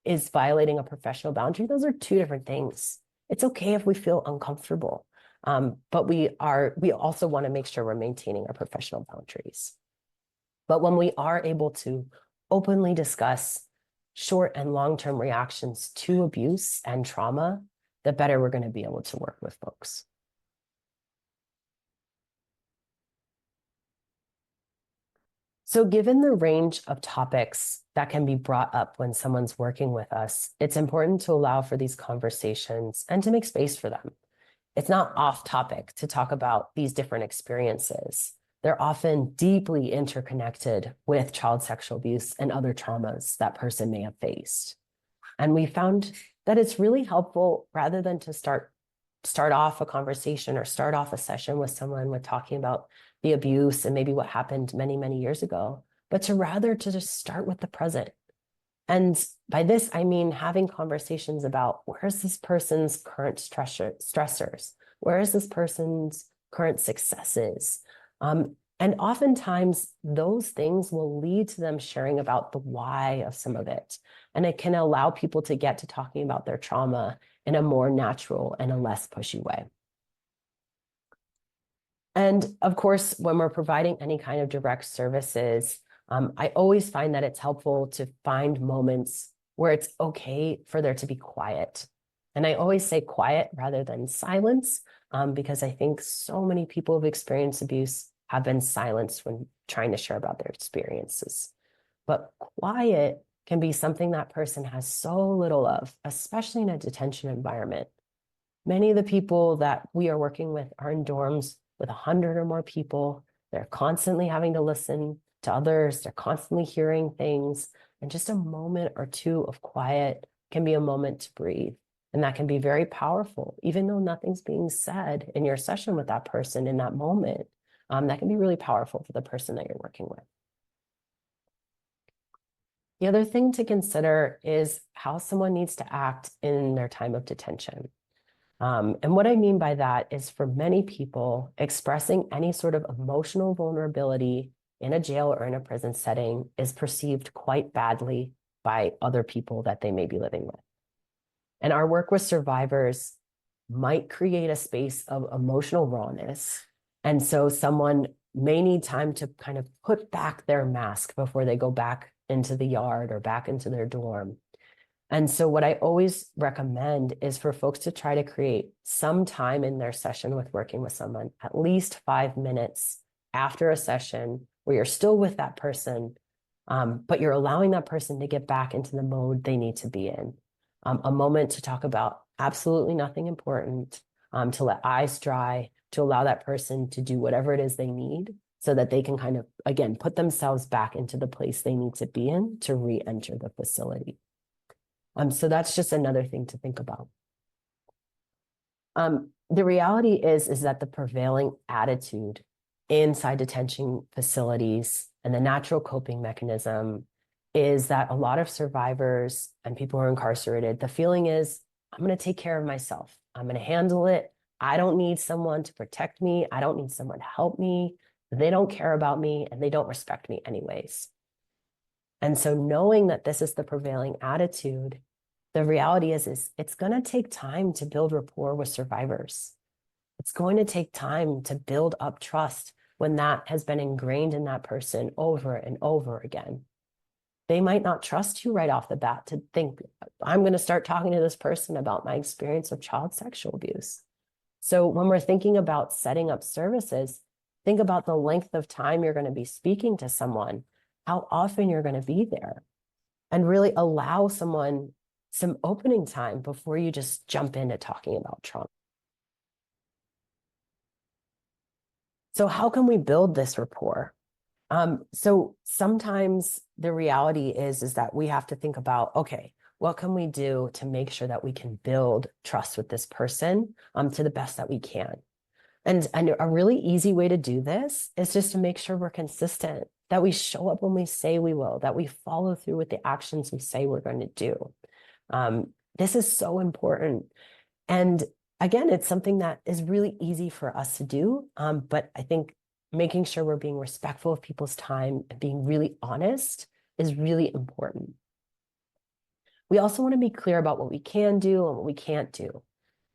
is violating a professional boundary. Those are two different things. It's okay if we feel uncomfortable, but we also want to make sure we're maintaining our professional boundaries. But when we are able to openly discuss short and long-term reactions to abuse and trauma, the better we're going to be able to work with folks. So given the range of topics that can be brought up when someone's working with us, it's important to allow for these conversations and to make space for them. It's not off topic to talk about these different experiences. They're often deeply interconnected with child sexual abuse and other traumas that person may have faced. And we found that it's really helpful, rather than to start off a conversation or start off a session with someone with talking about the abuse and maybe what happened many, many years ago, but to just start with the present. And by this, I mean having conversations about where's this person's current stressors? Where is this person's current successes? And oftentimes those things will lead to them sharing about the why of some of it. And it can allow people to get to talking about their trauma in a more natural and a less pushy way. And of course, when we're providing any kind of direct services, I always find that it's helpful to find moments where it's okay for there to be quiet. And I always say quiet rather than silence, because I think so many people who've experienced abuse have been silenced when trying to share about their experiences. But quiet can be something that person has so little of, especially in a detention environment. Many of the people that we are working with are in dorms with 100 or more people. They're constantly having to listen to others. They're constantly hearing things. And just a moment or two of quiet can be a moment to breathe. And that can be very powerful, even though nothing's being said in your session with that person in that moment. That can be really powerful for the person that you're working with. The other thing to consider is how someone needs to act in their time of detention. And what I mean by that is, for many people, expressing any sort of emotional vulnerability in a jail or in a prison setting is perceived quite badly by other people that they may be living with. And our work with survivors might create a space of emotional rawness. And so someone may need time to kind of put back their mask before they go back into the yard or back into their dorm. And so what I always recommend is for folks to try to create some time in their session with working with someone, at least 5 minutes after a session where you're still with that person, but you're allowing that person to get back into the mode they need to be in. A moment to talk about absolutely nothing important, to let eyes dry, to allow that person to do whatever it is they need so that they can kind of, again, put themselves back into the place they need to be in to re-enter the facility. So that's just another thing to think about. The reality is that the prevailing attitude inside detention facilities and the natural coping mechanism is that a lot of survivors and people who are incarcerated, the feeling is, I'm going to take care of myself. I'm going to handle it. I don't need someone to protect me. I don't need someone to help me. They don't care about me and they don't respect me anyways. And so knowing that this is the prevailing attitude, the reality is it's going to take time to build rapport with survivors. It's going to take time to build up trust when that has been ingrained in that person over and over again. They might not trust you right off the bat to think, I'm going to start talking to this person about my experience of child sexual abuse. So when we're thinking about setting up services, think about the length of time you're going to be speaking to someone, how often you're going to be there, and really allow someone some opening time before you just jump into talking about trauma. So how can we build this rapport? So sometimes the reality is that we have to think about, okay, what can we do to make sure that we can build trust with this person to the best that we can? And a really easy way to do this is just to make sure we're consistent, that we show up when we say we will, that we follow through with the actions we say we're going to do. This is so important. And again, it's something that is really easy for us to do. But I think making sure we're being respectful of people's time and being really honest is really important. We also want to be clear about what we can do and what we can't do.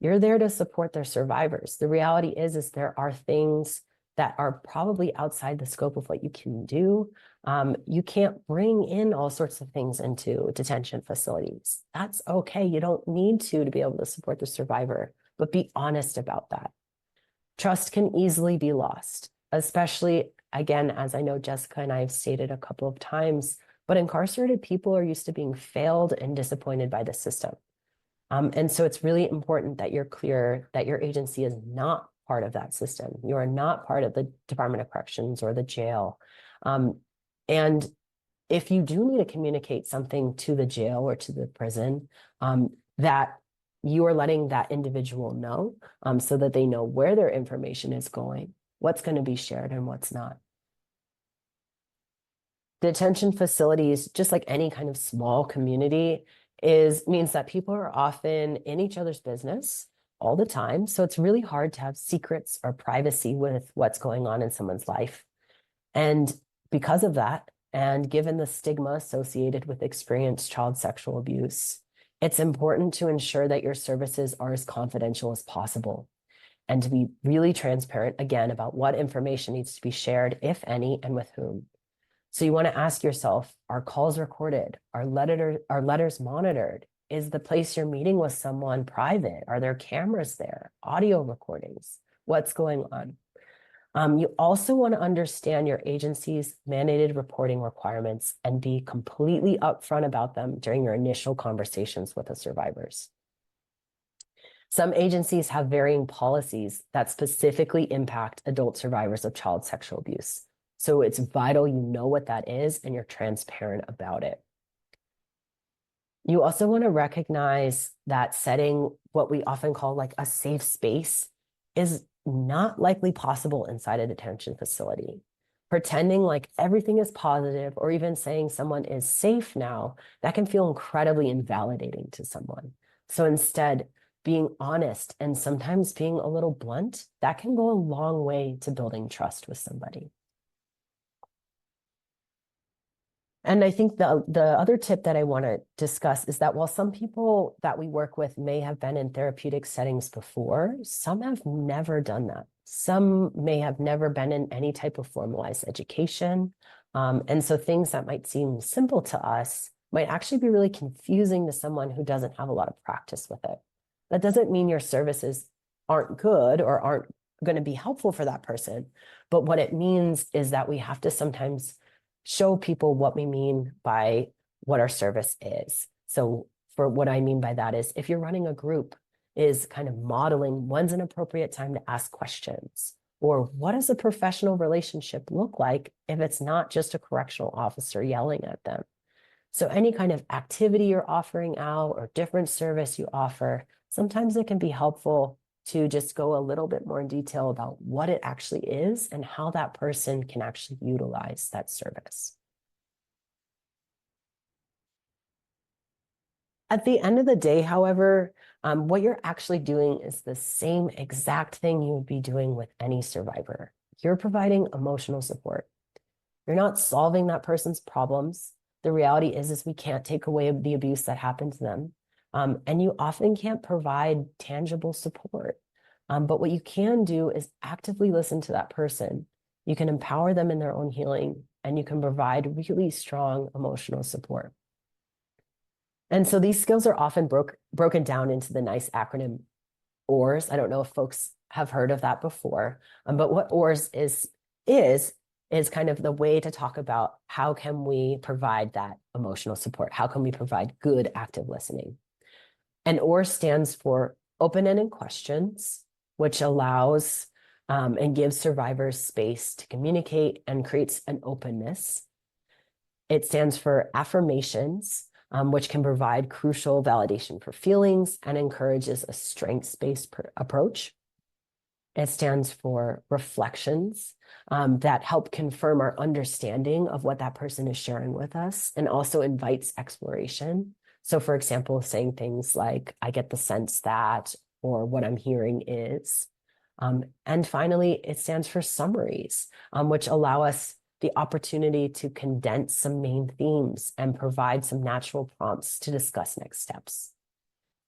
You're there to support their survivors. The reality is there are things that are probably outside the scope of what you can do. You can't bring in all sorts of things into detention facilities. That's okay. You don't need to be able to support the survivor, but be honest about that. Trust can easily be lost, especially, again, as I know Jessica and I have stated a couple of times, but incarcerated people are used to being failed and disappointed by the system. And so it's really important that you're clear that your agency is not part of that system. You are not part of the Department of Corrections or the jail. And if you do need to communicate something to the jail or to the prison, that you are letting that individual know so that they know where their information is going, what's going to be shared and what's not. Detention facilities, just like any kind of small community, means that people are often in each other's business all the time. So it's really hard to have secrets or privacy with what's going on in someone's life. And because of that, and given the stigma associated with experienced child sexual abuse, it's important to ensure that your services are as confidential as possible and to be really transparent, again, about what information needs to be shared, if any, and with whom. So you want to ask yourself, are calls recorded? Are letters monitored? Is the place you're meeting with someone private? Are there cameras there? Audio recordings? What's going on? You also want to understand your agency's mandated reporting requirements and be completely upfront about them during your initial conversations with the survivors. Some agencies have varying policies that specifically impact adult survivors of child sexual abuse. So it's vital you know what that is and you're transparent about it. You also want to recognize that setting what we often call like a safe space is not likely possible inside a detention facility. Pretending like everything is positive or even saying someone is safe now, that can feel incredibly invalidating to someone. So instead, being honest and sometimes being a little blunt, that can go a long way to building trust with somebody. And I think the other tip that I want to discuss is that while some people that we work with may have been in therapeutic settings before, some have never done that. Some may have never been in any type of formalized education. And so things that might seem simple to us might actually be really confusing to someone who doesn't have a lot of practice with it. That doesn't mean your services aren't good or aren't going to be helpful for that person. But what it means is that we have to sometimes show people what we mean by what our service is. So for what I mean by that is if you're running a group, is kind of modeling when's an appropriate time to ask questions, or what does a professional relationship look like if it's not just a correctional officer yelling at them. So any kind of activity you're offering out or different service you offer, sometimes it can be helpful to just go a little bit more in detail about what it actually is and how that person can actually utilize that service. At the end of the day, however, what you're actually doing is the same exact thing you would be doing with any survivor. You're providing emotional support. You're not solving that person's problems. The reality is we can't take away the abuse that happened to them. And you often can't provide tangible support. But what you can do is actively listen to that person. You can empower them in their own healing, and you can provide really strong emotional support. And so these skills are often broken down into the nice acronym OARS. I don't know if folks have heard of that before, but what OARS is kind of the way to talk about how can we provide that emotional support? How can we provide good active listening? And OARS stands for open-ended questions, which allows and gives survivors space to communicate and creates an openness. It stands for affirmations, which can provide crucial validation for feelings and encourages a strengths-based approach. It stands for reflections that help confirm our understanding of what that person is sharing with us and also invites exploration. So, for example, saying things like, I get the sense that, or what I'm hearing is. And finally, it stands for summaries, which allow us the opportunity to condense some main themes and provide some natural prompts to discuss next steps.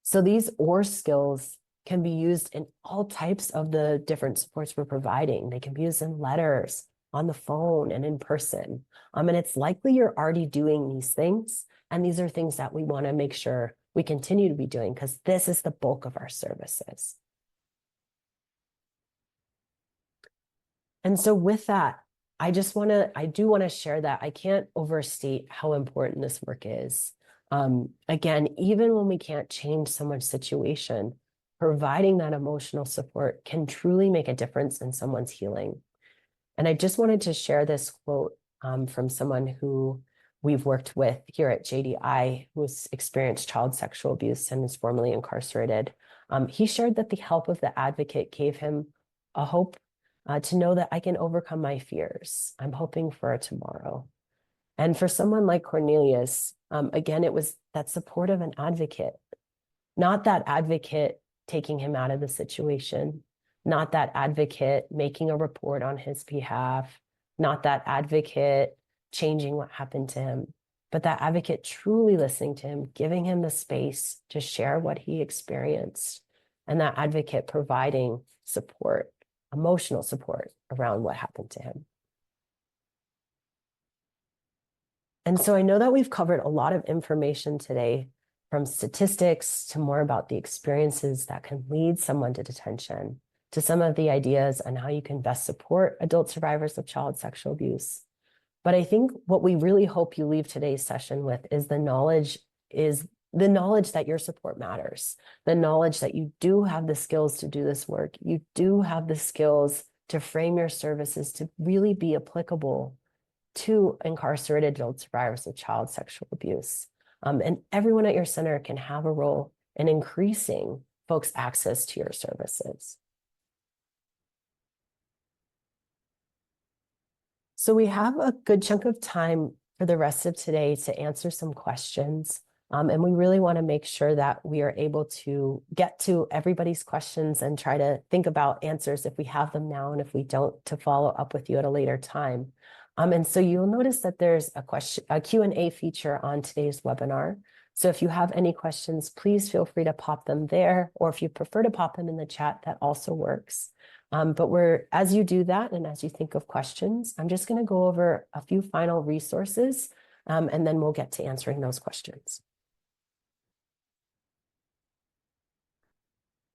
So these OAR skills can be used in all types of the different supports we're providing. They can be used in letters, on the phone, and in person. And it's likely you're already doing these things. And these are things that we want to make sure we continue to be doing because this is the bulk of our services. And so with that, I do want to share that I can't overstate how important this work is. Again, even when we can't change someone's situation, providing that emotional support can truly make a difference in someone's healing. And I just wanted to share this quote from someone who we've worked with here at JDI, who's experienced child sexual abuse and is formerly incarcerated. He shared that the help of the advocate gave him a hope to know that I can overcome my fears. I'm hoping for a tomorrow. And for someone like Cornelius, again, it was that support of an advocate, not that advocate taking him out of the situation, not that advocate making a report on his behalf, not that advocate changing what happened to him, but that advocate truly listening to him, giving him the space to share what he experienced, and that advocate providing support, emotional support around what happened to him. And so I know that we've covered a lot of information today, from statistics to more about the experiences that can lead someone to detention, to some of the ideas on how you can best support adult survivors of child sexual abuse. But I think what we really hope you leave today's session with is the knowledge that your support matters, the knowledge that you do have the skills to do this work. You do have the skills to frame your services to really be applicable to incarcerated adult survivors of child sexual abuse. And everyone at your center can have a role in increasing folks' access to your services. So we have a good chunk of time for the rest of today to answer some questions. And we really want to make sure that we are able to get to everybody's questions and try to think about answers if we have them now, and if we don't, to follow up with you at a later time. And so you'll notice that there's a Q&A feature on today's webinar. So if you have any questions, please feel free to pop them there, or if you prefer to pop them in the chat, that also works. But as you do that, and as you think of questions, I'm just going to go over a few final resources, and then we'll get to answering those questions.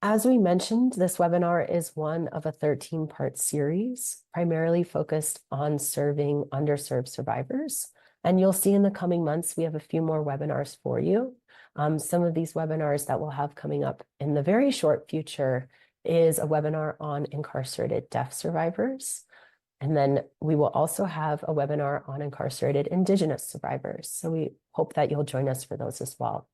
As we mentioned, this webinar is one of a 13-part series, primarily focused on serving underserved survivors. And you'll see in the coming months, we have a few more webinars for you. Some of these webinars that we'll have coming up in the very short future is a webinar on incarcerated deaf survivors. And then we will also have a webinar on incarcerated Indigenous survivors. So we hope that you'll join us for those as well.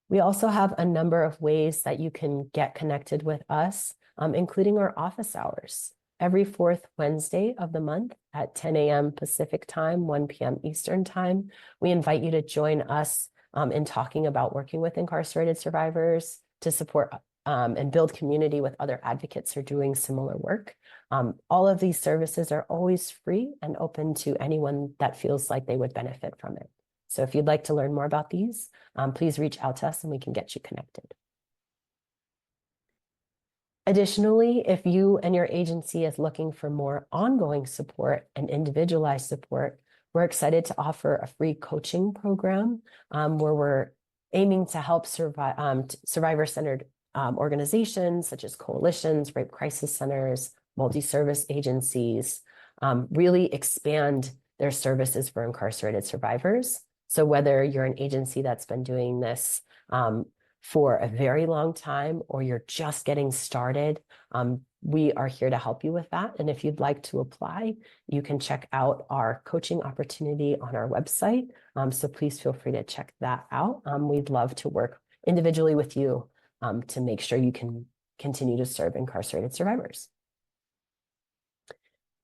We also have a number of ways that you can get connected with us, including our office hours. Every fourth Wednesday of the month at 10 a.m. Pacific time, 1 p.m. Eastern time, we invite you to join us in talking about working with incarcerated survivors to support and build community with other advocates who are doing similar work. All of these services are always free and open to anyone that feels like they would benefit from it. So if you'd like to learn more about these, please reach out to us and we can get you connected. Additionally, if you and your agency is looking for more ongoing support and individualized support, we're excited to offer a free coaching program where we're aiming to help survivor-centered organizations such as coalitions, rape crisis centers, multi-service agencies, really expand their services for incarcerated survivors. So whether you're an agency that's been doing this for a very long time or you're just getting started, we are here to help you with that. And if you'd like to apply, you can check out our coaching opportunity on our website. So please feel free to check that out. We'd love to work individually with you to make sure you can continue to serve incarcerated survivors.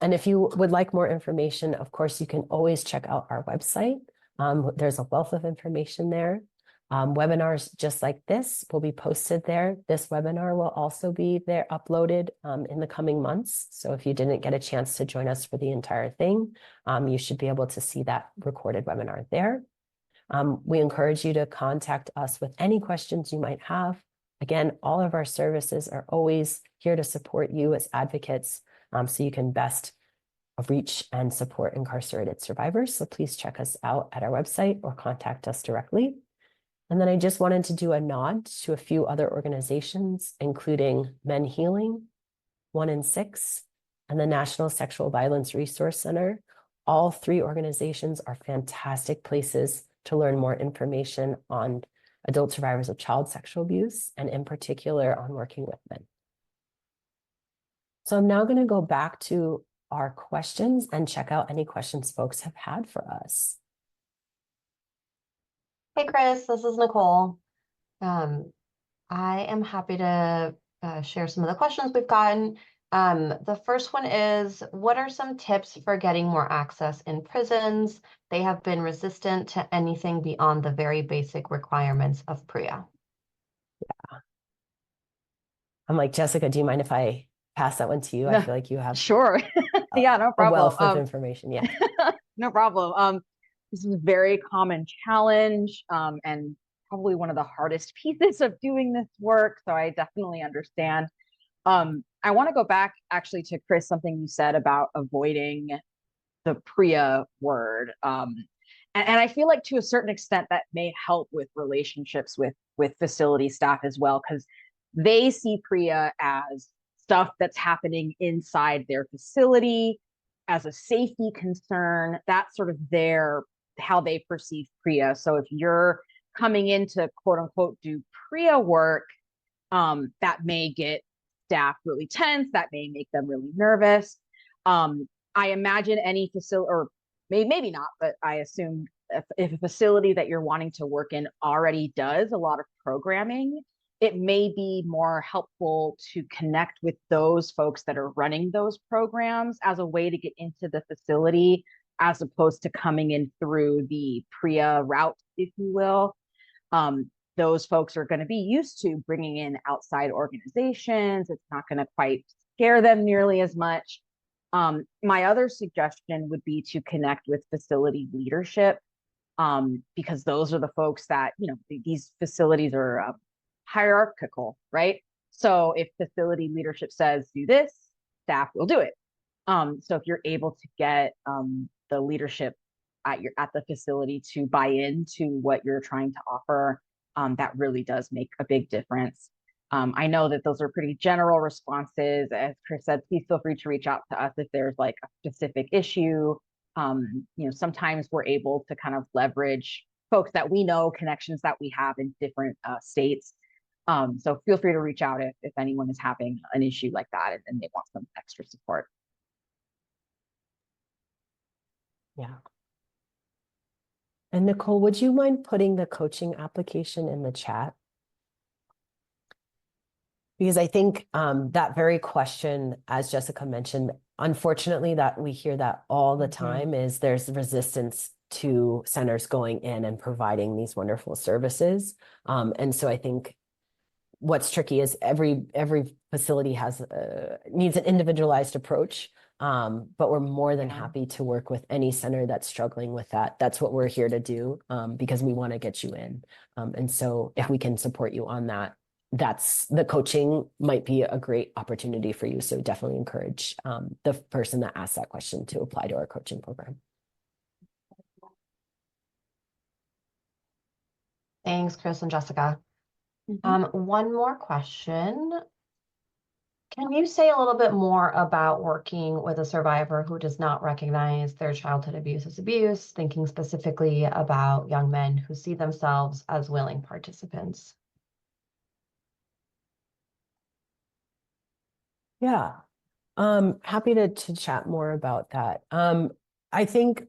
And if you would like more information, of course, you can always check out our website. There's a wealth of information there. Webinars just like this will be posted there. This webinar will also be there uploaded in the coming months. So if you didn't get a chance to join us for the entire thing, you should be able to see that recorded webinar there. We encourage you to contact us with any questions you might have. Again, all of our services are always here to support you as advocates so you can best reach and support incarcerated survivors. So please check us out at our website or contact us directly. And then I just wanted to do a nod to a few other organizations, including Men Healing, 1 in 6, and the National Sexual Violence Resource Center. All 3 organizations are fantastic places to learn more information on adult survivors of child sexual abuse, and in particular on working with men. So I'm now going to go back to our questions and check out any questions folks have had for us. Hey, Chris, this is Nicole. I am happy to share some of the questions we've gotten. The first one is, what are some tips for getting more access in prisons? They have been resistant to anything beyond the very basic requirements of PREA. Yeah. I'm like, Jessica, do you mind if I pass that one to you? I feel like you have Sure. Yeah, no problem. A wealth of information. Yeah. No problem. This is a very common challenge and probably one of the hardest pieces of doing this work. So I definitely understand. I want to go back actually to Chris, something you said about avoiding the PREA word. And I feel like to a certain extent that may help with relationships with facility staff as well, because they see PREA as stuff that's happening inside their facility as a safety concern. That's sort of how they perceive PREA. So if you're coming in to quote unquote do PREA work, that may get staff really tense, that may make them really nervous. I imagine any facility, or maybe not, but I assume if a facility that you're wanting to work in already does a lot of programming, it may be more helpful to connect with those folks that are running those programs as a way to get into the facility, as opposed to coming in through the PREA route, if you will. Those folks are going to be used to bringing in outside organizations. It's not going to quite scare them nearly as much. My other suggestion would be to connect with facility leadership, because those are the folks that, these facilities are hierarchical, right? So if facility leadership says do this, staff will do it. So if you're able to get the leadership at the facility to buy into what you're trying to offer, that really does make a big difference. I know that those are pretty general responses. As Chris said, please feel free to reach out to us if there's like a specific issue. Sometimes we're able to kind of leverage folks that we know, connections that we have in different states. So feel free to reach out if anyone is having an issue like that and they want some extra support. Yeah. And Nicole, would you mind putting the coaching application in the chat? Because I think that very question, as Jessica mentioned, unfortunately, that we hear that all the time is there's resistance to centers going in and providing these wonderful services. And so I think what's tricky is every facility has needs an individualized approach. But we're more than happy to work with any center that's struggling with that. That's what we're here to do, because we want to get you in. And so if we can support you on that, that's the coaching might be a great opportunity for you. So definitely encourage the person that asked that question to apply to our coaching program. Thanks, Chris and Jessica. One more question. Can you say a little bit more about working with a survivor who does not recognize their childhood abuse as abuse, thinking specifically about young men who see themselves as willing participants? Yeah, happy to chat more about that. I think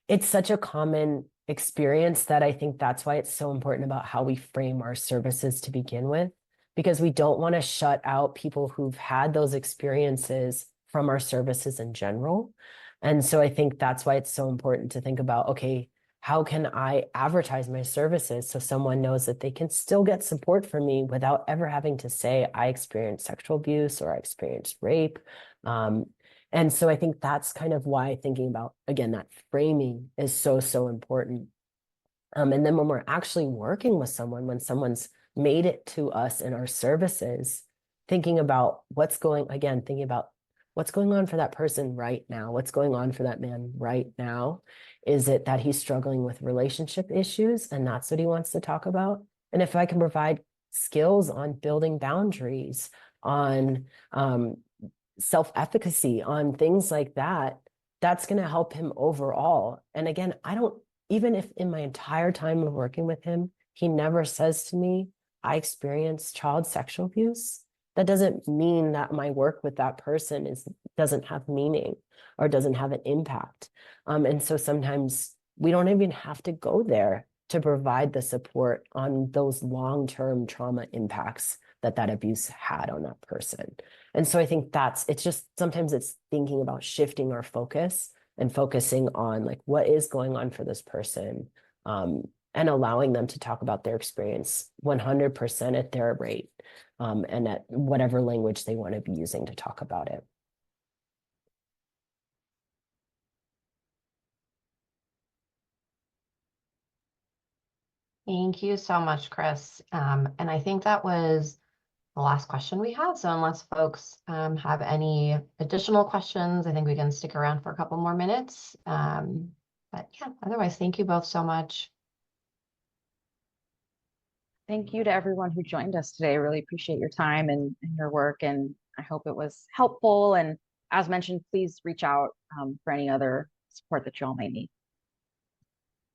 it's such a common experience that I think that's why it's so important about how we frame our services to begin with, because we don't want to shut out people who've had those experiences from our services in general. And so I think that's why it's so important to think about, okay, how can I advertise my services so someone knows that they can still get support from me without ever having to say, I experienced sexual abuse or I experienced rape. And so I think that's kind of why thinking about, again, that framing is so, so important. And then when we're actually working with someone, when someone's made it to us in our services, thinking about thinking about what's going on for that person right now, what's going on for that man right now. Is it that he's struggling with relationship issues and that's what he wants to talk about? And if I can provide skills on building boundaries, on self-efficacy, on things like that, that's going to help him overall. And again, even if in my entire time of working with him, he never says to me, I experienced child sexual abuse, that doesn't mean that my work with that person doesn't have meaning or doesn't have an impact. And so sometimes we don't even have to go there to provide the support on those long-term trauma impacts that abuse had on that person. And so I think sometimes it's thinking about shifting our focus and focusing on like, what is going on for this person, and allowing them to talk about their experience 100% at their rate, and at whatever language they want to be using to talk about it. Thank you so much, Chris. And I think that was the last question we had. So unless folks have any additional questions, I think we can stick around for a couple more minutes. But yeah, otherwise, thank you both so much. Thank you to everyone who joined us today. Really appreciate your time and your work, and I hope it was helpful. And as mentioned, please reach out for any other support that you all may need.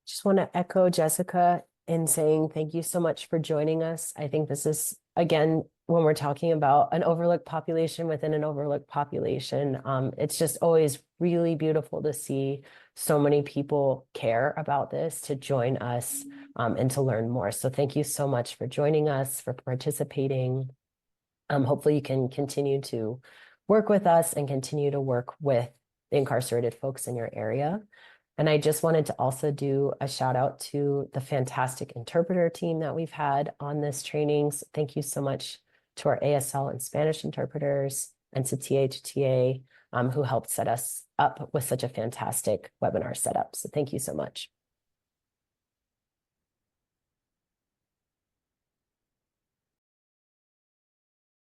Just want to echo Jessica in saying thank you so much for joining us. I think this is, again, when we're talking about an overlooked population within an overlooked population, it's just always really beautiful to see so many people care about this, to join us, and to learn more. So thank you so much for joining us, for participating. Hopefully you can continue to work with us and continue to work with the incarcerated folks in your area. And I just wanted to also do a shout out to the fantastic interpreter team that we've had on this training. So thank you so much to our ASL and Spanish interpreters, and to TA, who helped set us up with such a fantastic webinar setup. So thank you so much.